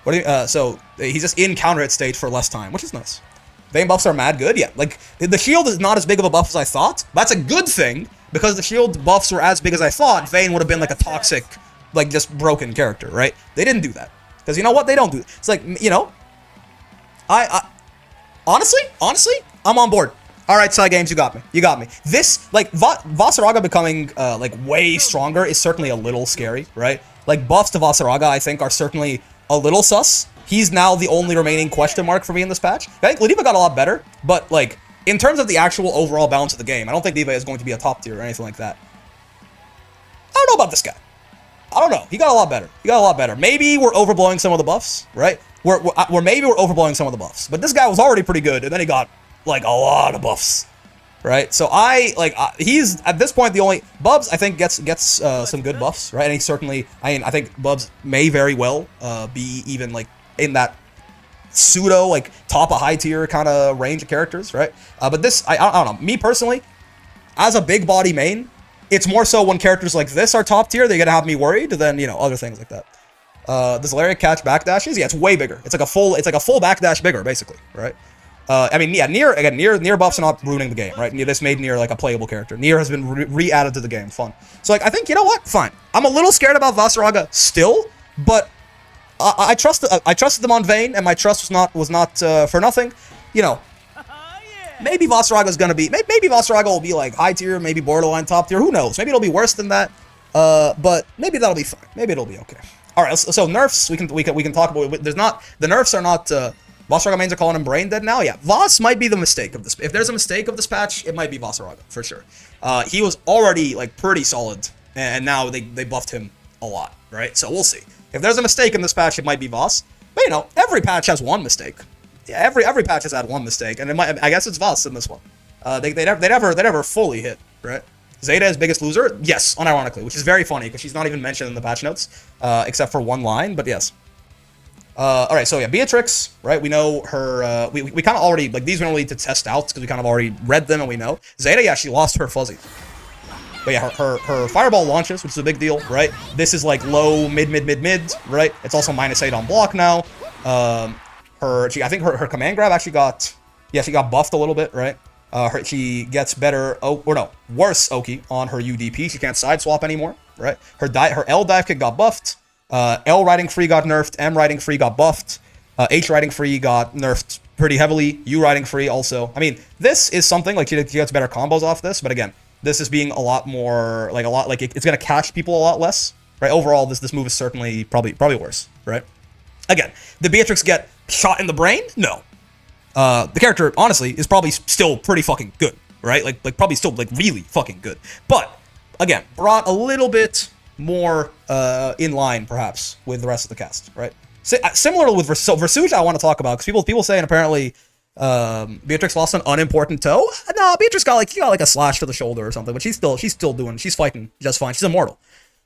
What do you, so he's just in counter hit state for less time, which is nice. Vane buffs are mad good, yeah. Like the shield is not as big of a buff as I thought. That's a good thing because the shield buffs were as big as I thought. Vane would have been like a toxic, like just broken character, right? They didn't do that because you know what? They don't do it. It's like I honestly, I'm on board. All right, Psy games, you got me. You got me. This, like, Vasaraga becoming, like, way stronger is certainly a little scary, right? Like, buffs to Vasaraga, I think, are certainly a little sus. He's now the only remaining question mark for me in this patch. I think Ladiva got a lot better, but, like, in terms of the actual overall balance of the game, I don't think Diva is going to be a top tier or anything like that. I don't know about this guy. I don't know. He got a lot better. He got a lot better. Maybe we're overblowing some of the buffs, right? Maybe we're overblowing some of the buffs. But this guy was already pretty good, and then he got like a lot of buffs, right? So he's at this point the only Bubs I think gets some good buffs, right? And he certainly, I think Bubs may very well be even like in that pseudo like top of high tier kind of range of characters, right? But this I don't know. Me personally, as a big body main, it's more so when characters like this are top tier, they're gonna have me worried than other things like that. Does Lariat catch backdashes? Yeah, it's way bigger. It's like a full backdash bigger, basically, right? I mean, yeah, Nier buffs are not ruining the game, right? This made Nier like a playable character. Nier has been re-added to the game, fun. So like, I think, you know what? Fine. I'm a little scared about Vasaraga still, but I trusted them on Vane, and my trust was not for nothing. Maybe Vasaraga's gonna be, maybe Vasaraga will be like high tier, maybe borderline top tier. Who knows? Maybe it'll be worse than that. But maybe that'll be fine. Maybe it'll be okay. All right. So nerfs, we can talk about. The nerfs are not. Vasaraga mains are calling him brain dead now. Yeah, Voss might be the mistake of this. If there's a mistake of this patch, it might be Vasaraga for sure. He was already like pretty solid, and now they buffed him a lot, right? So we'll see. If there's a mistake in this patch, it might be Voss. But every patch has one mistake. Yeah, every patch has had one mistake, and I guess it's Voss in this one. They never fully hit, right? Zeta is biggest loser? Yes, unironically, which is very funny because she's not even mentioned in the patch notes, except for one line, but yes. All right, so yeah, Beatrix, right? We know her. We kind of already like these we don't need to test out because we kind of already read them and we know. Zeta, yeah, she lost her fuzzy, but yeah, her fireball launches, which is a big deal, right? This is like low mid, right? It's also -8 on block now. I think her command grab actually got, yeah, she got buffed a little bit, right? She gets better, worse Oki on her UDP. She can't side swap anymore, right? Her L dive kick got buffed. L riding free got nerfed. M riding free got buffed. H riding free got nerfed pretty heavily. U riding free also. I mean, this is something like she gets better combos off this, but again, this is being a lot more like it's gonna catch people a lot less, right? Overall, this move is certainly probably worse, right? Again, did Beatrix get shot in the brain? No. The character, honestly, is probably still pretty fucking good, right? Like probably still like really fucking good. But again, brought a little bit more in line, perhaps, with the rest of the cast, right? Similar with Versusia, I want to talk about because people saying apparently Beatrix lost an unimportant toe. No, Beatrix got like a slash to the shoulder or something, but she's fighting just fine. She's immortal.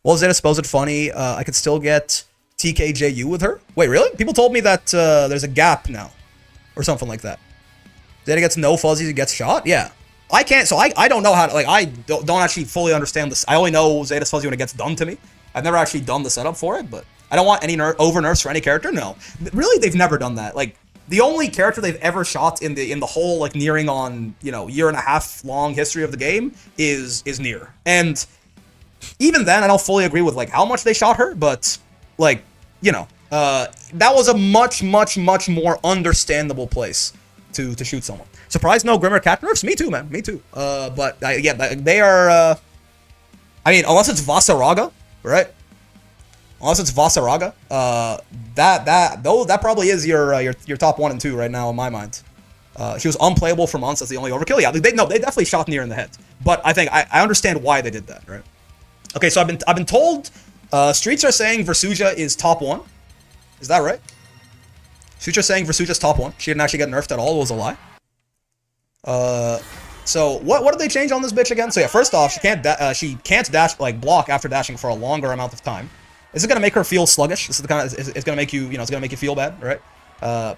Well, Zeta supposed funny. I could still get TKJU with her. Wait, really? People told me that there's a gap now. Or something like that. Zeta gets no fuzzies and gets shot? Yeah. I can't, so I don't know how to, like, I don't actually fully understand this. I only know Zeta's fuzzy when it gets done to me. I've never actually done the setup for it, but I don't want any over nerfs for any character. No. Really, they've never done that. Like, the only character they've ever shot in the whole, like, nearing on, you know, year and a half long history of the game is Nier. And even then, I don't fully agree with, like, how much they shot her, but, like, you know, that was a much more understandable place to shoot someone. Surprised no Grimmer Cat nerfs? Me too, man. Me too. But, yeah, they are, I mean, unless it's Vasaraga, right? Unless it's Vasaraga, that probably is your top 1 and 2 right now in my mind. She was unplayable for months. That's the only overkill. Yeah, they definitely shot Nier in the head. But I think I understand why they did that, right? Okay, so I've been told streets are saying Versusia is top 1. Is that right? Streets are saying Versusia's top 1. She didn't actually get nerfed at all. It was a lie. So what did they change on this bitch again? So yeah, first off, she can't dash, like, block after dashing for a longer amount of time. This is gonna make her feel sluggish. This is the kind of, it's gonna make you, it's gonna make you feel bad, right?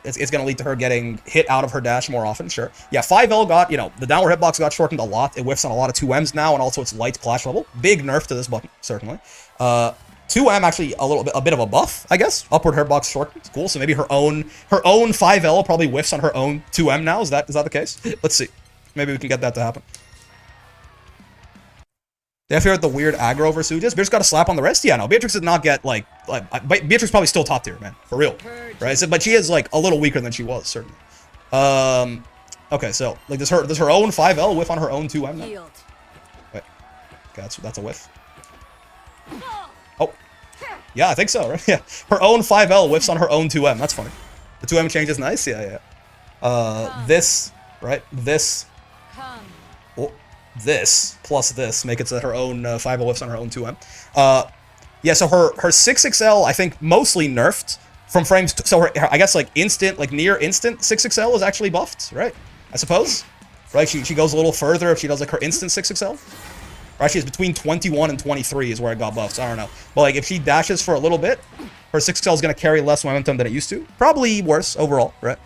It's gonna lead to her getting hit out of her dash more often, sure. Yeah, 5L got, the downward hitbox got shortened a lot. It whiffs on a lot of 2Ms now, and also it's light clash level. Big nerf to this button, certainly. 2M actually a bit of a buff, I guess. Upward hitbox shortened, cool. So maybe her own 5L probably whiffs on her own 2M now. Is that the case? Let's see. Maybe we can get that to happen. They figured the weird aggro Versusias. Beatrix got a slap on the wrist? Yeah, no. Beatrix did not get, Beatrix probably still top tier, man. For real. Right? So, but she is, like, a little weaker than she was, certainly. Okay, so, like, does her own 5L whiff on her own 2M now? Wait. Okay, that's a whiff. Oh. Yeah, I think so, right? Yeah. Her own 5L whiffs on her own 2M. That's funny. The 2M change is nice? Yeah. This, right? This. Oh. This plus this make it so that her own 5L whiffs on her own 2M. Yeah, so her 6XL, I think, mostly nerfed from frames. So I guess, like, instant, like, near instant 6XL is actually buffed, right? I suppose, right? She goes a little further if she does, like, her instant 6XL. Right, she is between 21 and 23 is where it got buffed. So I don't know, but, like, if she dashes for a little bit, her 6XL is gonna carry less momentum than it used to. Probably worse overall, right?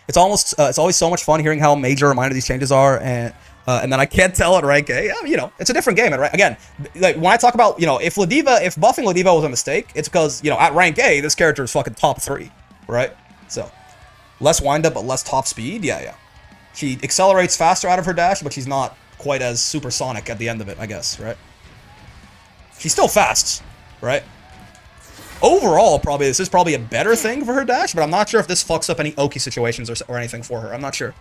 It's always so much fun hearing how major or minor these changes are, and then I can't tell at rank A. Yeah, it's a different game. Right? Again, like, when I talk about, if buffing Ladiva was a mistake, it's because, at rank A, this character is fucking top 3, right? So, less windup, but less top speed. Yeah. She accelerates faster out of her dash, but she's not quite as supersonic at the end of it, I guess, right? She's still fast, right? Overall, this is probably a better thing for her dash, but I'm not sure if this fucks up any Oki situations or anything for her. I'm not sure.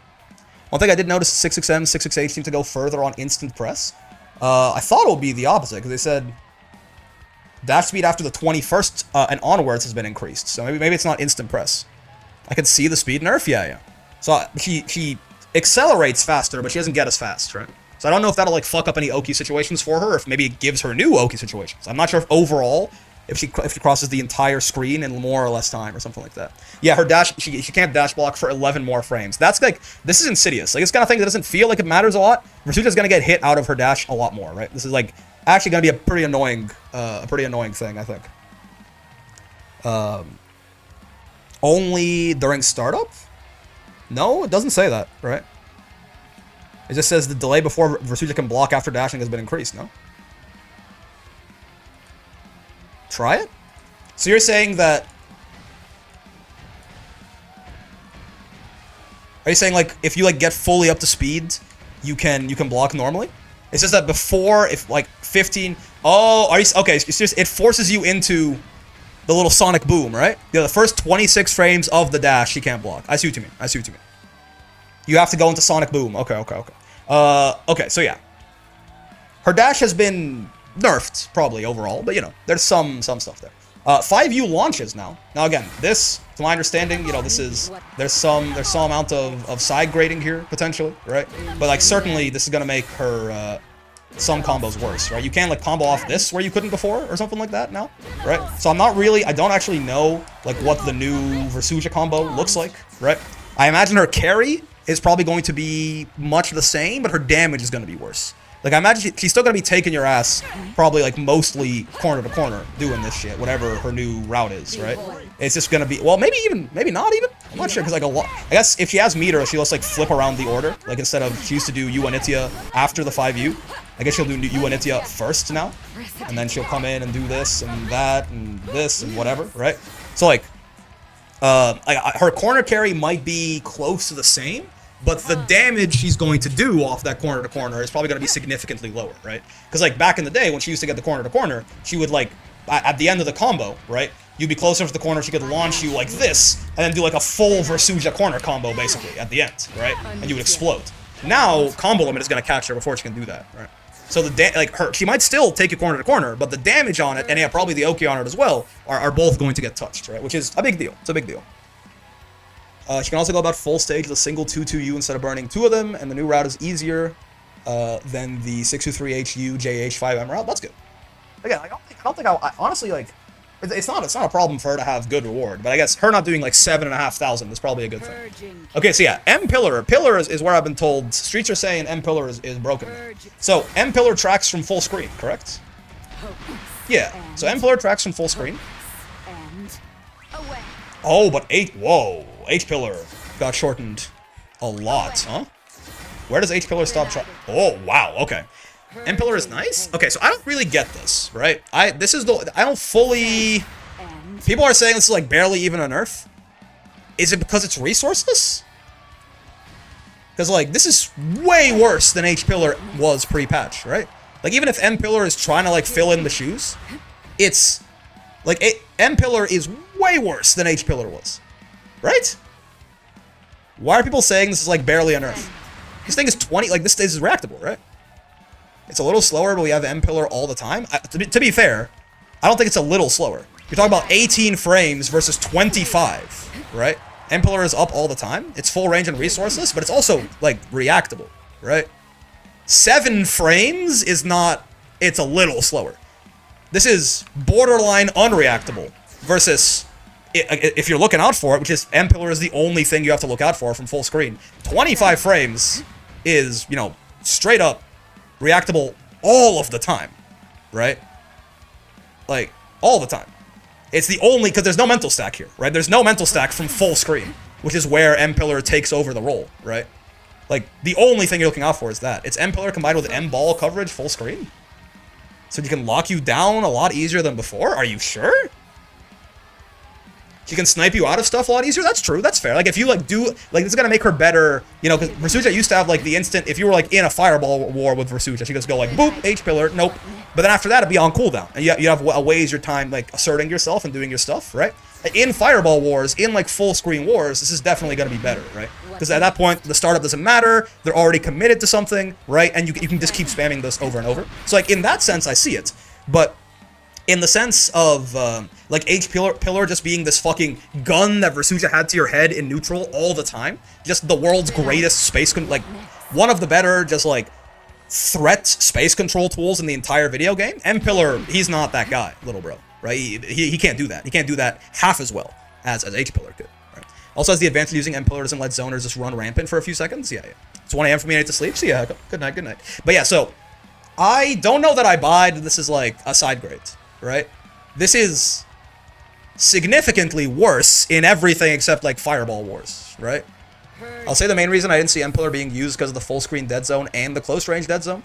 One thing I did notice, 6XM, 6XH seem to go further on instant press. I thought it would be the opposite, because they said dash speed after the 21st and onwards has been increased. So maybe it's not instant press. I can see the speed nerf, yeah. So she accelerates faster, but she doesn't get as fast, right? So I don't know if that'll, like, fuck up any Oki situations for her, or if maybe it gives her new Oki situations. I'm not sure if overall, if she crosses the entire screen in more or less time or something like that. Yeah, her dash, she can't dash block for 11 more frames. That's, like, this is insidious. Like, it's kind of thing that doesn't feel like it matters a lot. Versusia's gonna get hit out of her dash a lot more, right? This is, like, actually gonna be a pretty annoying thing, I think. Only during startup? No, it doesn't say that, right? It just says the delay before Versusia can block after dashing has been increased, no? Try it? So you're saying that... Are you saying, like, if you, like, get fully up to speed, you can block normally? It's just that before, if, like, 15... Oh, are you... Okay, it's just, it forces you into the little sonic boom, right? Yeah, the first 26 frames of the dash, she can't block. I see what you mean. You have to go into sonic boom. Okay. Okay, so yeah. Her dash has been nerfed, probably, overall, but, there's some stuff there. 5U launches now. Now, again, this, to my understanding, this is... There's some amount of side grading here, potentially, right? But, like, certainly, this is gonna make her, some combos worse, right? You can, like, combo off this where you couldn't before, or something like that now, right? So I don't actually know, like, what the new Versusia combo looks like, right? I imagine her carry is probably going to be much the same, but her damage is going to be worse. Like, I imagine she's still gonna be taking your ass, probably, like, mostly corner to corner, doing this shit, whatever her new route is, right? It's just gonna be, well, maybe not even. I'm not sure, because, like, I guess if she has meter, she'll just, like, flip around the order. Like, instead of, she used to do Uanitia after the 5U. I guess she'll do Uanitia first now. And then she'll come in and do this and that and this and whatever, right? So, like, her corner carry might be close to the same, but the damage she's going to do off that corner to corner is probably going to be significantly lower, right? Because, like, back in the day when she used to get the corner to corner, she would, like, at the end of the combo, right? You'd be closer to the corner, she could launch you like this, and then do, like, a full Versusia corner combo, basically, at the end, right? And you would explode. Now, combo limit is going to catch her before she can do that, right? So, she might still take you corner to corner, but the damage on it, and yeah, probably the Oki on it as well, are both going to get touched, right? Which is a big deal. It's a big deal. She can also go about full stage with a single 2-2U instead of burning 2 of them, and the new route is easier than the 623HU JH5M route. That's good. Again, I don't think I honestly, like, it's not a problem for her to have good reward, but I guess her not doing like 7,500 is probably a good thing. Okay, so yeah, M Pillar is where I've been told streets are saying M Pillar is broken. So M Pillar tracks from full screen, correct? Yeah. So M Pillar tracks from full screen. Oh, but H Pillar got shortened a lot, huh? Where does H Pillar stop track? Oh, wow, okay. M Pillar is nice? Okay, so I don't really get this, right? I don't fully... People are saying this is like barely even a nerf. Is it because it's resourceless? Because, like, this is way worse than H Pillar was pre-patch, right? Like, even if M Pillar is trying to, like, fill in the shoes, it's... Like, M Pillar is way worse than H Pillar was. Right? Why are people saying this is, like, barely a nerf? This thing is 20... Like, this is reactable, right? It's a little slower, but we have M Pillar all the time. To be fair, I don't think it's a little slower. You're talking about 18 frames versus 25, right? M Pillar is up all the time. It's full range and resourceless, but it's also, like, reactable, right? 7 frames is not... It's a little slower. This is borderline unreactable versus... If you're looking out for it, which is M Pillar is the only thing you have to look out for from full screen. 25 frames is, you know, straight up reactable all of the time, right? Like, all the time. It's the only, because there's no mental stack here, right? There's no mental stack from full screen, which is where M Pillar takes over the role, right? Like, the only thing you're looking out for is that. It's M Pillar combined with M Ball coverage full screen. So you can lock you down a lot easier than before? Are you sure? She can snipe you out of stuff a lot easier? That's true, that's fair. Like, if you, like, do... Like, this is gonna make her better, you know, because Versusia used to have, like, the instant... If you were, like, in a fireball war with Versusia, she could just go, like, boop, H-Pillar, nope. But then after that, it'd be on cooldown. And you have ways your time, like, asserting yourself and doing your stuff, right? In fireball wars, in, like, full-screen wars, this is definitely gonna be better, right? Because at that point, the startup doesn't matter, they're already committed to something, right? And you can just keep spamming this over and over. So, like, in that sense, I see it. But... in the sense of, like, H Pillar just being this fucking gun that Versusia had to your head in neutral all the time. Just the world's greatest space, like, one of the better, just, like, threat space control tools in the entire video game. M Pillar, he's not that guy, little bro, right? He can't do that. He can't do that half as well as H Pillar could, right? Also has the advantage of using M Pillar doesn't let zoners just run rampant for a few seconds. Yeah. It's 1 AM for me, I need to sleep, so yeah, good night. But yeah, so, I don't know that I buy that this is, like, a side grade. Right? This is significantly worse in everything except, like, Fireball Wars, right? I'll say the main reason I didn't see M Pillar being used because of the full screen dead zone and the close range dead zone.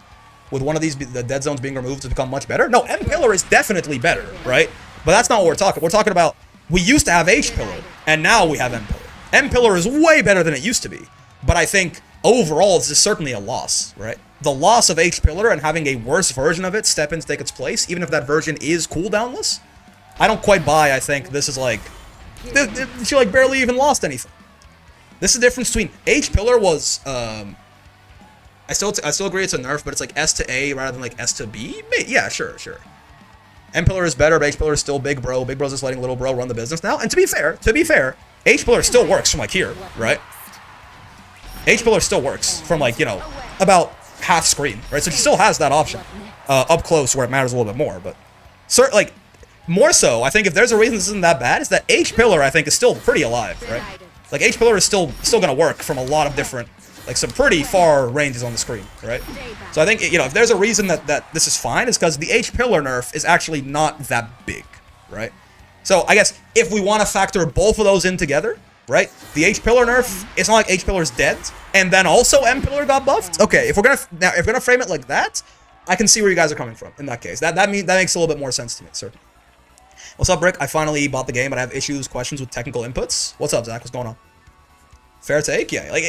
With one of these, the dead zones being removed to become much better. No, M Pillar is definitely better, right? But that's not what we're talking. We're talking about, we used to have H Pillar, and now we have M Pillar. M Pillar is way better than it used to be. But I think, overall, this is certainly a loss, right? The loss of H Pillar and having a worse version of it step in to take its place, even if that version is cooldownless, I don't quite buy. I think this is like... She, like, barely even lost anything. This is the difference between... H Pillar was... I still agree it's a nerf, but it's like S to A rather than like S to B? Yeah, sure. M Pillar is better, but H Pillar is still big bro. Big bro's just letting little bro run the business now. And to be fair, H Pillar still works from, like, here, right? H Pillar still works from, like, you know, about half screen, right? So she still has that option up close where it matters a little bit more, but like, more so, I think if there's a reason this isn't that bad, is that H Pillar, I think, is still pretty alive, right? Like, H Pillar is still gonna work from a lot of different Like some pretty far ranges on the screen, right? So I think, you know, if there's a reason that this is fine, it's because the H pillar nerf is actually not that big, right? So I guess if we want to factor both of those in together, right? The H pillar nerf, it's not like H pillar's dead, and then also M pillar got buffed. Okay, if we're gonna frame it like that, I can see where you guys are coming from. In that case, that makes a little bit more sense to me, certainly. What's up, Brick? I finally bought the game, but I have questions with technical inputs. What's up, Zach? What's going on? Fair take, yeah. Like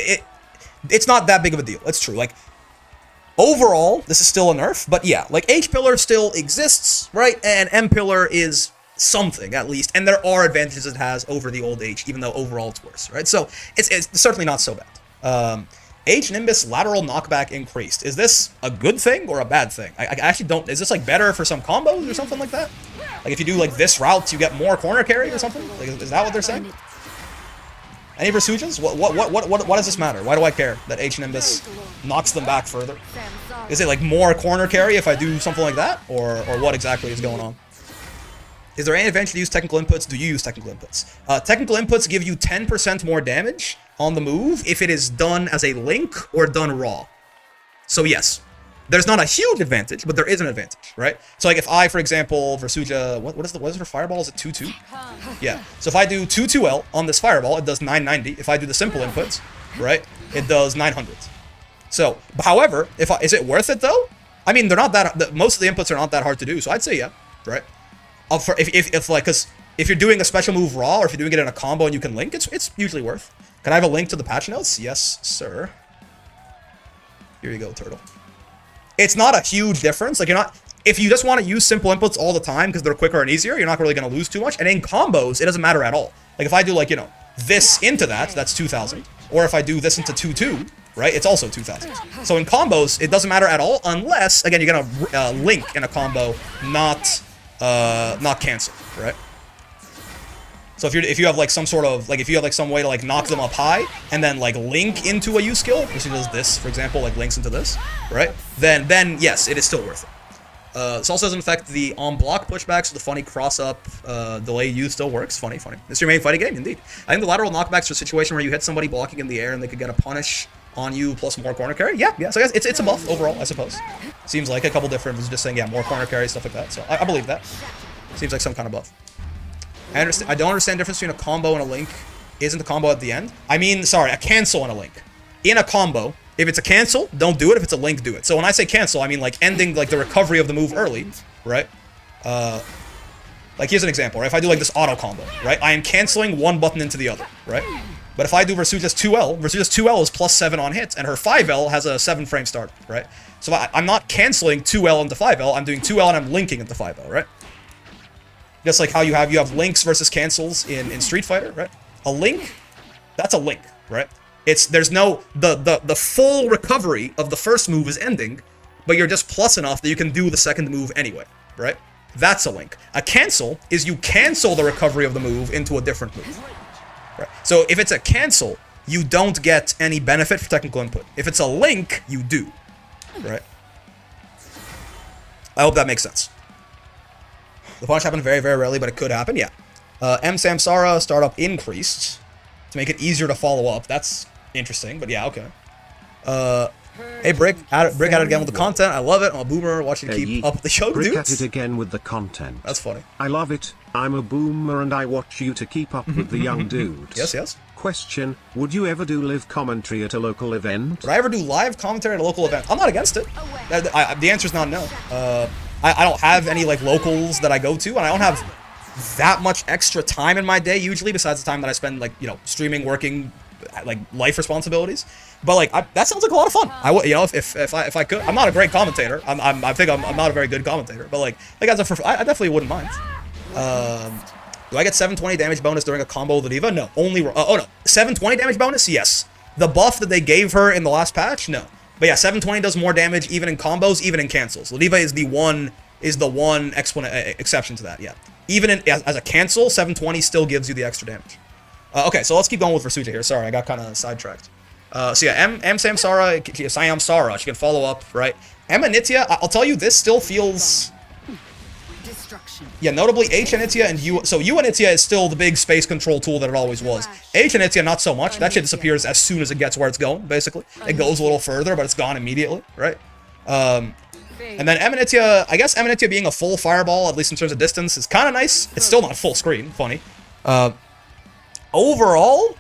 it's not that big of a deal. It's true. Like overall, this is still a nerf, but yeah, like H pillar still exists, right? And M pillar is something at least, and there are advantages it has over the old H, even though overall it's worse, right? So it's certainly not so bad. H Nimbus lateral knockback increased. Is this a good thing or a bad thing? I actually don't. Is this like better for some combos or something like that? Like if you do like this route, you get more corner carry or something? Like is that what they're saying? Any Versusias? What does this matter? Why do I care that H Nimbus knocks them back further? Is it like more corner carry if I do something like that, or what exactly is going on? Is there any advantage to use technical inputs? Do you use technical inputs? Technical inputs give you 10% more damage on the move if it is done as a link or done raw. So yes, there's not a huge advantage, but there is an advantage, right? So like if I, for example, Versusia, what is her fireball? Is it 2-2? Yeah. So if I do 2-2L on this fireball, it does 990. If I do the simple inputs, right, it does 900. So, however, is it worth it though? I mean, they're not that. Most of the inputs are not that hard to do, so I'd say yeah, right? If you're doing a special move raw, or if you're doing it in a combo and you can link, it's usually worth. Can I have a link to the patch notes? Yes, sir. Here you go, turtle. It's not a huge difference. Like if you just want to use simple inputs all the time because they're quicker and easier, you're not really going to lose too much. And in combos, it doesn't matter at all. Like if I do like, you know, this into that's 2,000. Or if I do this into 2-2, right, it's also 2,000. So in combos, it doesn't matter at all unless, again, you're going to link in a combo, not cancel, right? So if you have like some sort of, like if you have like some way to like knock them up high and then like link into a U skill, which does this, for example, like links into this, right? Then yes, it is still worth it. This also doesn't affect the on-block pushbacks, so the funny cross-up delay use still works. Funny. It's your main fighting game, indeed. I think the lateral knockbacks are a situation where you hit somebody blocking in the air and they could get a punish on you plus more corner carry. Yeah. So I guess it's a buff overall, I suppose. Seems like a couple different, just saying, yeah, more corner carry, stuff like that. So I believe that. Seems like some kind of buff. I don't understand the difference between a combo and a link. Isn't the combo at the end? I mean, sorry, a cancel and a link. In a combo, if it's a cancel, don't do it. If it's a link, do it. So when I say cancel, I mean like ending like the recovery of the move early, right? Like here's an example, right? If I do like this auto combo, right? I am canceling one button into the other, right? But if I do Versusia's 2L, Versusia's 2L is +7 on hits, and her 5L has a 7-frame start, right? So I'm not canceling 2L into 5L, I'm doing 2L and I'm linking into 5L, right? Just like how you have links versus cancels in Street Fighter, right? A link, that's a link, right? There's no, the full recovery of the first move is ending, but you're just plus enough that you can do the second move anyway, right? That's a link. A cancel is you cancel the recovery of the move into a different move. Right. So if it's a cancel, you don't get any benefit for technical input. If it's a link, you do. Right? I hope that makes sense. The punch happened very, very rarely, but it could happen, yeah. M. Samsara startup increased to make it easier to follow up. That's interesting, but yeah, okay. Hey, Brick at it again with the content. I love it. I'm a boomer watching you keep up with the show, Brick dudes. at it again with the content. That's funny. I love it. I'm a boomer and I watch you to keep up with the young dudes. Yes. Question, would you ever do live commentary at a local event? Would I ever do live commentary at a local event? I'm not against it. The answer is not no. I don't have any like locals that I go to, and I don't have that much extra time in my day usually, besides the time that I spend like, you know, streaming, working, like life responsibilities. But like that sounds like a lot of fun. If I could, I'm not a great commentator. I think I'm not a very good commentator. But like I definitely wouldn't mind. Do I get 720 damage bonus during a combo with the diva? No. Only no. 720 damage bonus? Yes. The buff that they gave her in the last patch? No. But yeah, 720 does more damage even in combos, even in cancels. Ladiva is the one exception to that. Yeah. Even as a cancel, 720 still gives you the extra damage. Okay, so let's keep going with Versusia here. Sorry, I got kind of sidetracked. So yeah, M. Samsara, she can follow up, right? Emma Nitya, I'll tell you, this still feels Yeah, notably H and Itia and U. So U and Itia is still the big space control tool that it always was. H and Itia, not so much. That shit disappears as soon as it gets where it's going, basically. It goes a little further, but it's gone immediately, right? And then M and Itia, I guess M and Itia being a full fireball, at least in terms of distance, is kind of nice. It's still not full screen, funny. Overall,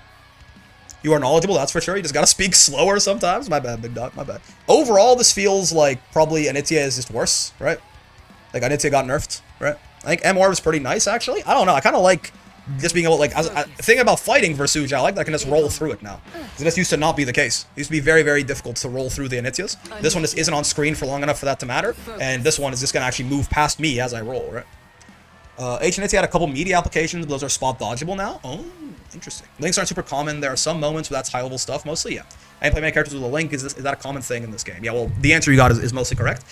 you are knowledgeable, that's for sure. You just gotta speak slower sometimes. My bad, big dog, my bad. Overall, this feels like probably Anitia is just worse, right? Like Anitia got nerfed, right? I think M Orb is pretty nice, actually. I don't know, I kind of like just being able, like, thinking about fighting Versusia, I like that I can just roll through it now. This used to not be the case. It used to be very, very difficult to roll through the Anitias. This one just isn't on screen for long enough for that to matter, and this one is just gonna actually move past me as I roll, right? H and Anitia had a couple media applications, but those are spot dodgeable now. Oh, interesting. Links aren't super common. There are some moments where that's high level stuff, mostly, yeah. I play many characters with a link. Is that a common thing in this game? Yeah, well, the answer you got is mostly correct.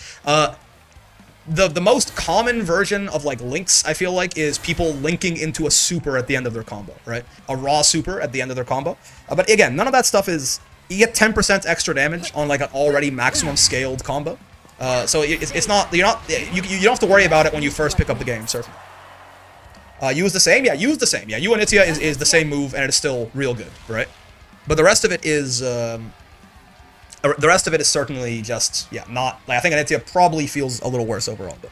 The most common version of, like, links, I feel like, is people linking into a super at the end of their combo, right? A raw super at the end of their combo. But again, none of that stuff is... You get 10% extra damage on, like, an already maximum scaled combo. So it's not... You don't have to worry about it when you first pick up the game, certainly. Use the same? Yeah, use the same. Yeah, U and Itia is the same move, and it is still real good, right? But the rest of it is... the rest of it is certainly just, yeah, not... Like, I think Anitia probably feels a little worse overall, but...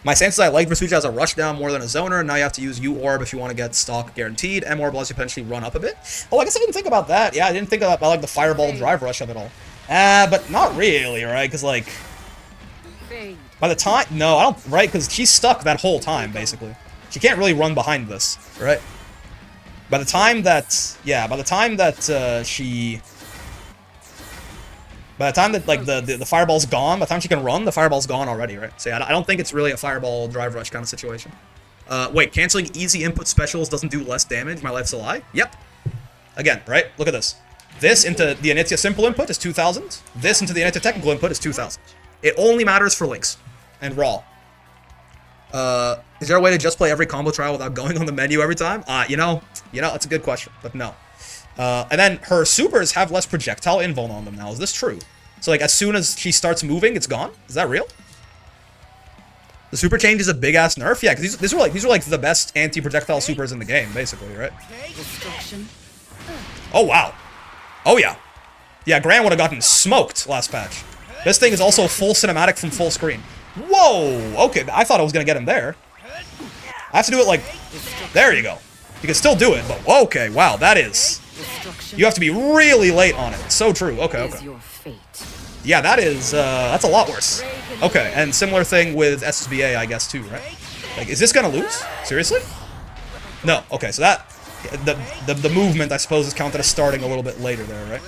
My sense is I like Versusia as a rushdown more than a zoner. Now you have to use U-Orb if you want to get stock guaranteed. M-Orb lets you potentially run up a bit. Oh, I guess I didn't think about that. Yeah, I didn't think about, like, the Fireball Drive Rush of it all. But not really, right? Because, like... By the time... No, I don't... Right? Because she's stuck that whole time, basically. She can't really run behind this, right? By the time that... Yeah, by the time that she... By the time that, like, the fireball's gone, by the time she can run, the fireball's gone already, right? So yeah, I don't think it's really a fireball drive rush kind of situation. Wait, canceling easy input specials doesn't do less damage? My life's a lie? Yep. Again, right? Look at this. This into the Anitia simple input is 2,000. This into the Anitia technical input is 2,000. It only matters for links. And raw. Is there a way to just play every combo trial without going on the menu every time? You know, that's a good question, but no. And then her supers have less projectile invuln on them now. Is this true? So, like, as soon as she starts moving, it's gone? Is that real? The super change is a big-ass nerf? Yeah, because these are like the best anti-projectile supers in the game, basically, right? Oh, wow. Oh, yeah. Yeah, Gran would have gotten smoked last patch. This thing is also full cinematic from full screen. Whoa! Okay, I thought I was going to get him there. I have to do it, like... There you go. You can still do it, but... Okay, wow, that is... You have to be really late on it. So true. Okay, okay. Yeah, that is, that's a lot worse. Okay, and similar thing with SSBA, I guess, too, right? Like, is this gonna lose? Seriously? No. Okay, so that... The movement, I suppose, is counted as starting a little bit later there, right?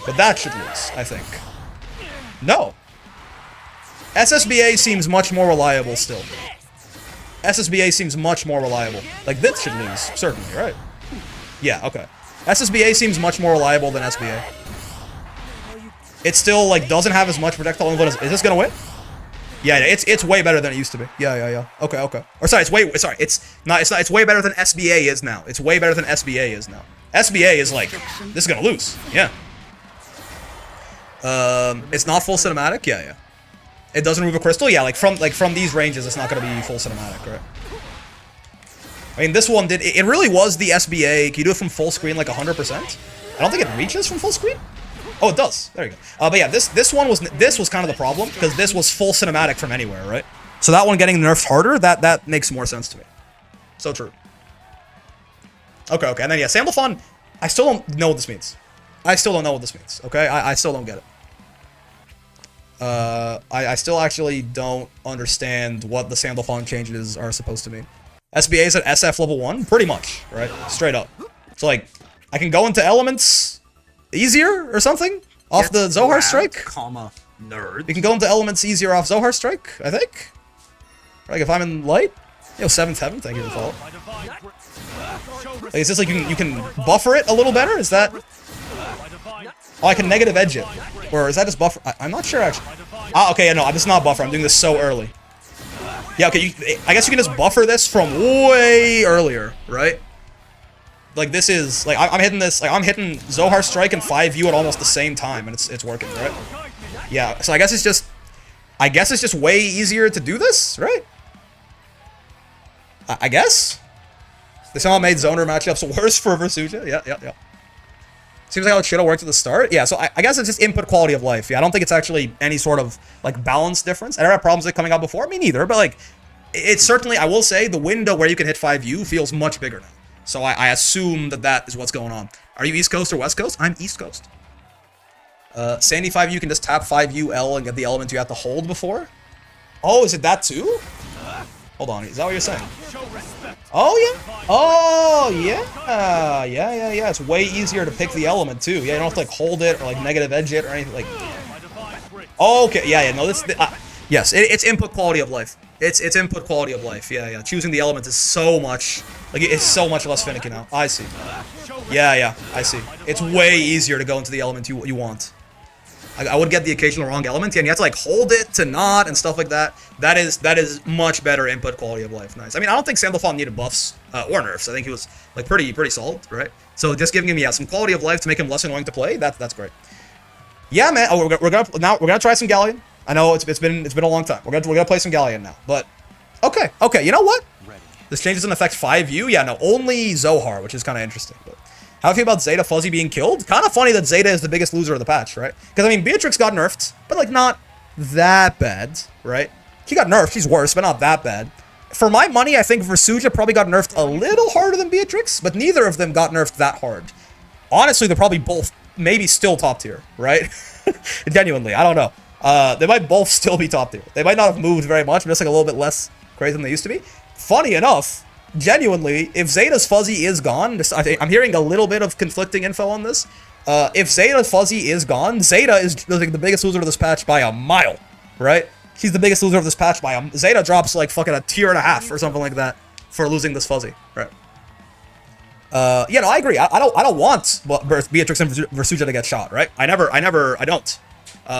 But that should lose, I think. No. SSBA seems much more reliable still. SSBA seems much more reliable. Like, this should lose, certainly, right? Yeah, okay. SSBA seems much more reliable than SBA. It still, like, doesn't have as much projectile influence. Is this gonna win? Yeah, it's way better than it used to be. Yeah. Okay, okay. Or sorry, it's way better than SBA is now. It's way better than SBA is now. SBA is like, this is gonna lose. Yeah. It's not full cinematic? Yeah. It doesn't remove a crystal? Yeah, like from these ranges, it's not gonna be full cinematic, right? I mean, this one did... It really was the SBA. Can you do it from full screen like 100%? I don't think it reaches from full screen. Oh, it does. There you go. But yeah, this was kind of the problem, because this was full cinematic from anywhere, right? So that one getting nerfed harder, that makes more sense to me. So true. Okay. And then, yeah, Sandalphon, I still don't know what this means. I still don't know what this means, okay? I still don't get it. I still actually don't understand what the Sandalphon changes are supposed to mean. SBA is at SF level 1? Pretty much, right? Straight up. So, like, I can go into elements easier or something? Off the Zohar Strike? Comma, nerd. You can go into elements easier off Zohar Strike, I think? Like, if I'm in light? Yo, 7th Heaven, thank you for the follow. Like, is this like you can buffer it a little better? Is that... Oh, I can negative edge it. Or is that just buffer? I'm not sure, actually. Ah, okay, yeah, no, this is not buffer. I'm doing this so early. Yeah, okay, I guess you can just buffer this from way earlier, right? Like, this is, like, I'm hitting this, like, I'm hitting Zohar Strike and 5U at almost the same time, and it's working, right? Yeah, so I guess it's just way easier to do this, right? I guess? They somehow made zoner matchups worse for Versusia. Yeah. Seems like how it should have worked at the start. Yeah, so I guess it's just input quality of life. Yeah, I don't think it's actually any sort of, like, balance difference. I never had problems with it coming out before. Me neither, but, like, it's certainly, I will say, the window where you can hit 5U feels much bigger now. So I assume that is what's going on. Are you East Coast or West Coast? I'm East Coast. Sandy 5U can just tap 5UL and get the element you have to hold before? Oh, is it that too? Hold on, is that what you're saying? Oh, yeah. Oh, yeah. Yeah. It's way easier to pick the element, too. Yeah, you don't have to, like, hold it or, like, negative edge it or anything. Like, okay. Yeah. No, yes, it's input quality of life. It's input quality of life. Yeah. Choosing the element is so much, like, it's so much less finicky now. I see. Yeah. I see. It's way easier to go into the element you want. I would get the occasional wrong element, and you have to, like, hold it to not and stuff like that. That is much better input quality of life. Nice. I mean, I don't think Sandalphon needed buffs or nerfs. I think he was, like, pretty solid, right? So just giving him some quality of life to make him less annoying to play. That's great. Yeah, man. Oh, we're gonna try some Galleon. I know it's been a long time. We're gonna play some Galleon now. But okay. You know what? This change doesn't affect 5U. Yeah, no, only Zohar, which is kind of interesting. But how do you feel about Zeta Fuzzy being killed? Kind of funny that Zeta is the biggest loser of the patch, right? Because, I mean, Beatrix got nerfed, but, like, not that bad, right? She got nerfed. She's worse, but not that bad. For my money, I think Versusia probably got nerfed a little harder than Beatrix, but neither of them got nerfed that hard. Honestly, they're probably both maybe still top tier, right? Genuinely, I don't know. They might both still be top tier. They might not have moved very much, but just, like, a little bit less crazy than they used to be. Funny enough, genuinely, if Zeta's Fuzzy is gone, I'm hearing a little bit of conflicting info on this. If Zeta's Fuzzy is gone, Zeta is, like, the biggest loser of this patch by a mile, right? She's the biggest loser of this patch by a... Zeta drops, like, fucking a tier and a half or something like that for losing this Fuzzy, right? Yeah, no, I agree. I don't want Beatrix and Versusia to get shot, right? I don't.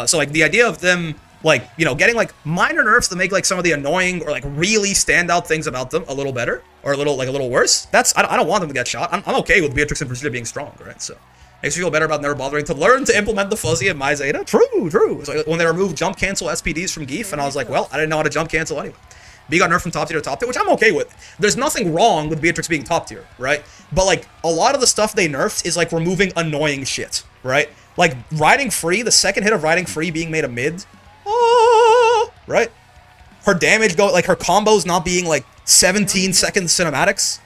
So, like, the idea of them, like, you know, getting, like, minor nerfs to make, like, some of the annoying or, like, really standout things about them a little better or a little worse, I don't want them to get shot. I'm okay with Beatrix and Versusia being strong, right? So makes me feel better about never bothering to learn to implement the Fuzzy in my Zeta. True. So when they removed jump cancel SPDs from Geef, and I was like, well, I didn't know how to jump cancel anyway. B got nerfed from top tier to top tier, which I'm okay with. There's nothing wrong with Beatrix being top tier, right? But, like, a lot of the stuff they nerfed is, like, removing annoying shit, right? Like, riding free, the second hit of riding free being made a mid, right? Her damage like, her combos not being, like, 17-second cinematics.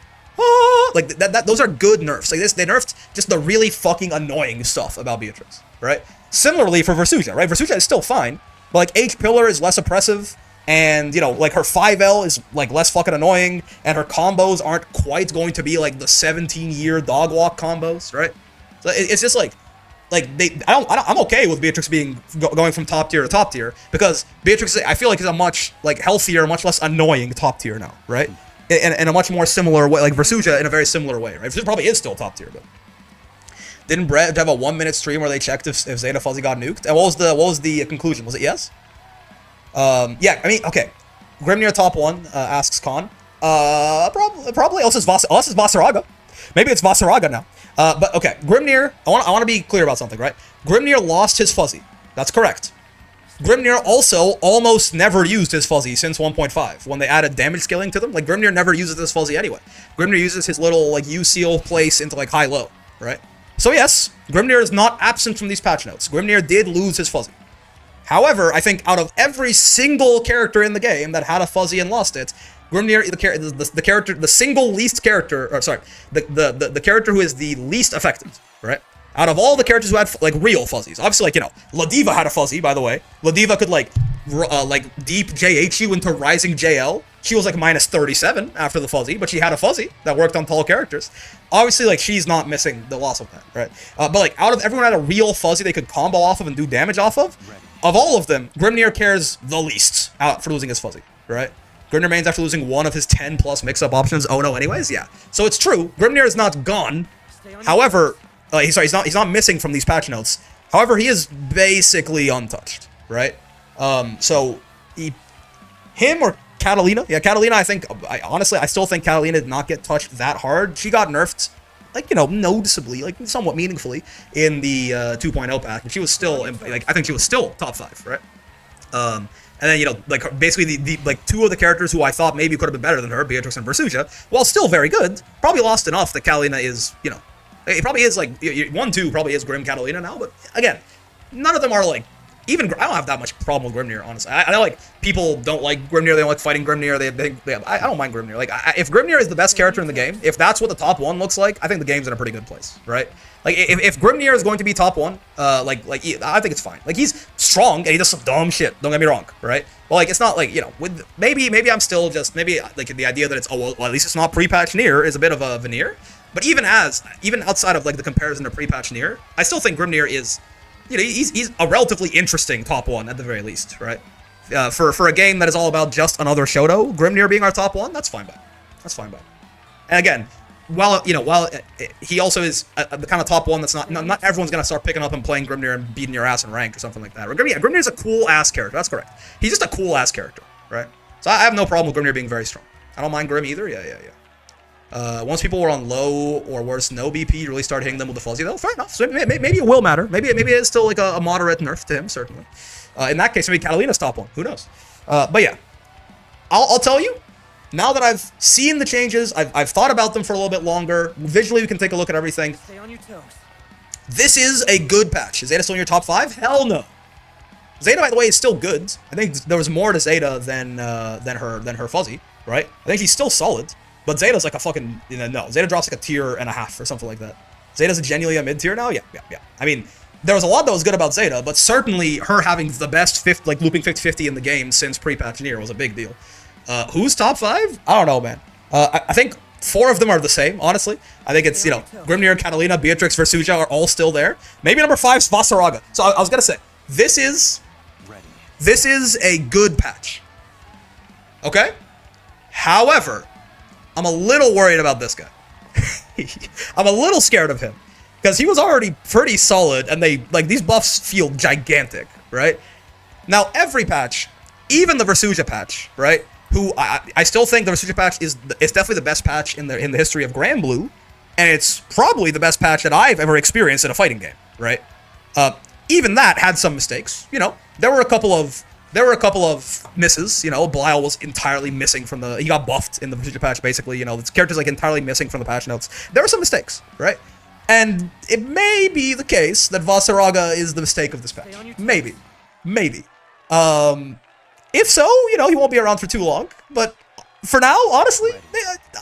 Like, those are good nerfs. Like, they nerfed just the really fucking annoying stuff about Beatrix, right? Similarly for Versusia, right? Versusia is still fine, but, like, H-Pillar is less oppressive, and, you know, like, her 5L is, like, less fucking annoying, and her combos aren't quite going to be, like, the 17-year dog walk combos, right? So it's just, like, I'm okay with Beatrix going from top tier to top tier, because Beatrix, I feel like, is a much, like, healthier, much less annoying top tier now, right? In a much more similar way, like Versusia in a very similar way, right? Versusia probably is still top tier, but didn't Brett have a 1-minute stream where they checked if Zeta Fuzzy got nuked? And what was the conclusion? Was it yes? Yeah, I mean, okay. Grimnir top 1 asks Khan. Probably else is Vasaraga. Maybe it's Vasaraga now. But okay, Grimnir, I want to be clear about something, right? Grimnir lost his Fuzzy. That's correct. Grimnir also almost never used his Fuzzy since 1.5, when they added damage scaling to them. Like, Grimnir never uses his Fuzzy anyway. Grimnir uses his little, like, U-seal place into, like, high-low, right? So yes, Grimnir is not absent from these patch notes. Grimnir did lose his Fuzzy. However, I think out of every single character in the game that had a Fuzzy and lost it, Grimnir, the single least character, or sorry, the character who is the least affected, right? Out of all the characters who had, like, real Fuzzies. Obviously, like, you know, Ladiva had a Fuzzy, by the way. Ladiva could, like, deep JH you into Rising JL. She was, like, minus 37 after the Fuzzy, but she had a Fuzzy that worked on tall characters. Obviously, like, she's not missing the loss of that, right? But, like, out of everyone had a real Fuzzy they could combo off of and do damage off of all of them, Grimnir cares the least out for losing his Fuzzy, right? Grimnir mains after losing one of his 10+ mix-up options. Oh, no, anyways, yeah. So it's true. Grimnir is not gone. However... he's not missing from these patch notes. However, he is basically untouched, right? So him or Catalina? Yeah, Catalina, honestly, I still think Catalina did not get touched that hard. She got nerfed, like, you know, noticeably, like, somewhat meaningfully in the 2.0 pack, and she was still, like, I think she was still top 5, right? And then, you know, like, basically the like, two of the characters who I thought maybe could have been better than her, Beatrix and Versusia, while still very good, probably lost enough that Catalina is, you know, it probably is, like, 1-2 probably is Grim Catalina now, but, again, none of them are, like, even, I don't have that much problem with Grimnir, honestly. I know, like, people don't like Grimnir, they don't like fighting Grimnir, I don't mind Grimnir. Like, if Grimnir is the best character in the game, if that's what the top 1 looks like, I think the game's in a pretty good place, right? Like, if Grimnir is going to be top 1, I think it's fine. Like, he's strong, and he does some dumb shit, don't get me wrong, right? But, like, it's not, like, you know, with, maybe I'm still just, maybe, like, the idea that it's, oh, well, at least it's not pre-patch Nier is a bit of a veneer. But even outside of, like, the comparison to pre-patch Nier, I still think Grimnir is, you know, he's a relatively interesting top 1 at the very least, right? For a game that is all about just another Shoto, Grimnir being our top 1, that's fine by me. That's fine by me. And again, while he also is the kind of top 1 that's not everyone's gonna start picking up and playing Grimnir and beating your ass in rank or something like that. Grimnir is a cool ass character. That's correct. He's just a cool ass character, right? So I have no problem with Grimnir being very strong. I don't mind Grim either. Yeah. Once people were on low or worse no BP, you really start hitting them with the fuzzy though. Fair enough. So maybe it will matter. Maybe it is still like a moderate nerf to him, certainly. In that case, maybe Catalina's top 1. Who knows? But yeah, I'll tell you. Now that I've seen the changes, I've thought about them for a little bit longer. Visually, we can take a look at everything. Stay on your toes. This is a good patch. Is Zeta still in your top 5? Hell no. Zeta, by the way, is still good. I think there was more to Zeta than her fuzzy, right? I think she's still solid. But Zeta's like a fucking, you know, no. Zeta drops like a tier and a half or something like that. Zeta's genuinely a mid-tier now? Yeah. I mean, there was a lot that was good about Zeta, but certainly her having the best looping 50-50 in the game since pre-patch Nier was a big deal. Who's top 5? I don't know, man. I think 4 of them are the same, honestly. I think it's, you know, Grimnir, Catalina, Beatrix, Versusia are all still there. Maybe number 5's Vasaraga. So I was gonna say, this is a good patch. Okay? However, I'm a little worried about this guy. I'm a little scared of him. Because he was already pretty solid, and these buffs feel gigantic, right? Now, every patch, even the Versusia patch, right? Who, I still think the Versusia patch is definitely the best patch in the history of Grand Blue, and it's probably the best patch that I've ever experienced in a fighting game, right? Even that had some mistakes, you know? There were a couple of misses, you know. Belial was entirely missing from he got buffed in the Versusia patch, basically, you know. This character's, like, entirely missing from the patch notes. There were some mistakes, right? And it may be the case that Vasaraga is the mistake of this patch. Maybe. If so, you know, he won't be around for too long. But for now, honestly,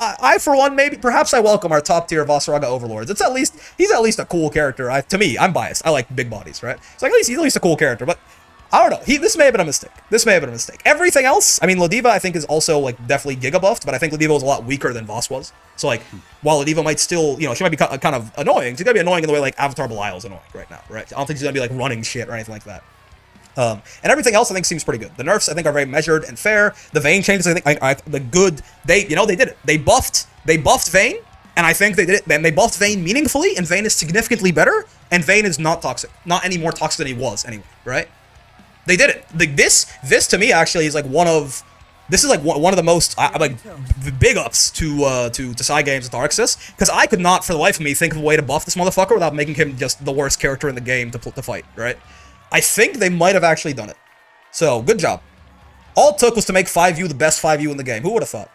I for one, perhaps I welcome our top tier Vasaraga overlords. He's at least a cool character. To me, I'm biased. I like big bodies, right? So he's at least a cool character. But I don't know. This may have been a mistake. Everything else, I mean, Ladiva, I think, is also, like, definitely giga buffed, but I think Ladiva was a lot weaker than Voss was. So, like, while Ladiva might still, you know, she might be kind of annoying, she's gonna be annoying in the way, like, Avatar Belial's annoying right now, right? I don't think she's gonna be, like, running shit or anything like that. And everything else, I think, seems pretty good. The nerfs, I think, are very measured and fair. The Vane changes, I think, they did it. They buffed Vane, and I think they did it, and they buffed Vane meaningfully, and Vane is significantly better, and Vane is not toxic. Not any more toxic than he was, anyway, right? They did it. Like, this to me actually is like one of the most big ups to Cygames with Arxis, because I could not for the life of me think of a way to buff this motherfucker without making him just the worst character in the game to fight, right? I think they might have actually done it. So good job. All it took was to make 5U the best 5U in the game. Who would have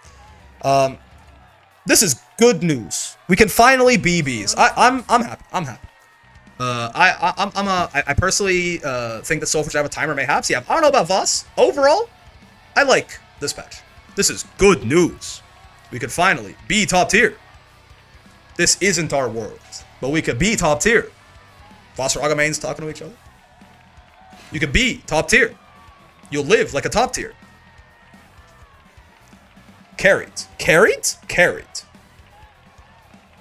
thought? This is good news. We can finally be bees. I'm happy. I personally think that Soulful should have a timer, mayhaps. Yeah, I don't know about Voss. Overall, I like this patch. This is good news. We could finally be top tier. This isn't our world, but we could be top tier. Vasaraga mains talking to each other. You could be top tier. You'll live like a top tier. Carried.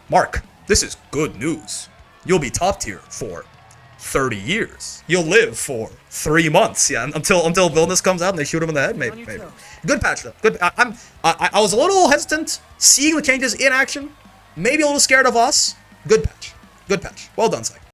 Mark, this is good news. You'll be top tier for 30 years. You'll live for 3 months. Yeah, until Vilnius comes out and they shoot him in the head. Maybe. Good patch though. Good. I was a little hesitant seeing the changes in action. Maybe a little scared of us. Good patch. Well done, Psych.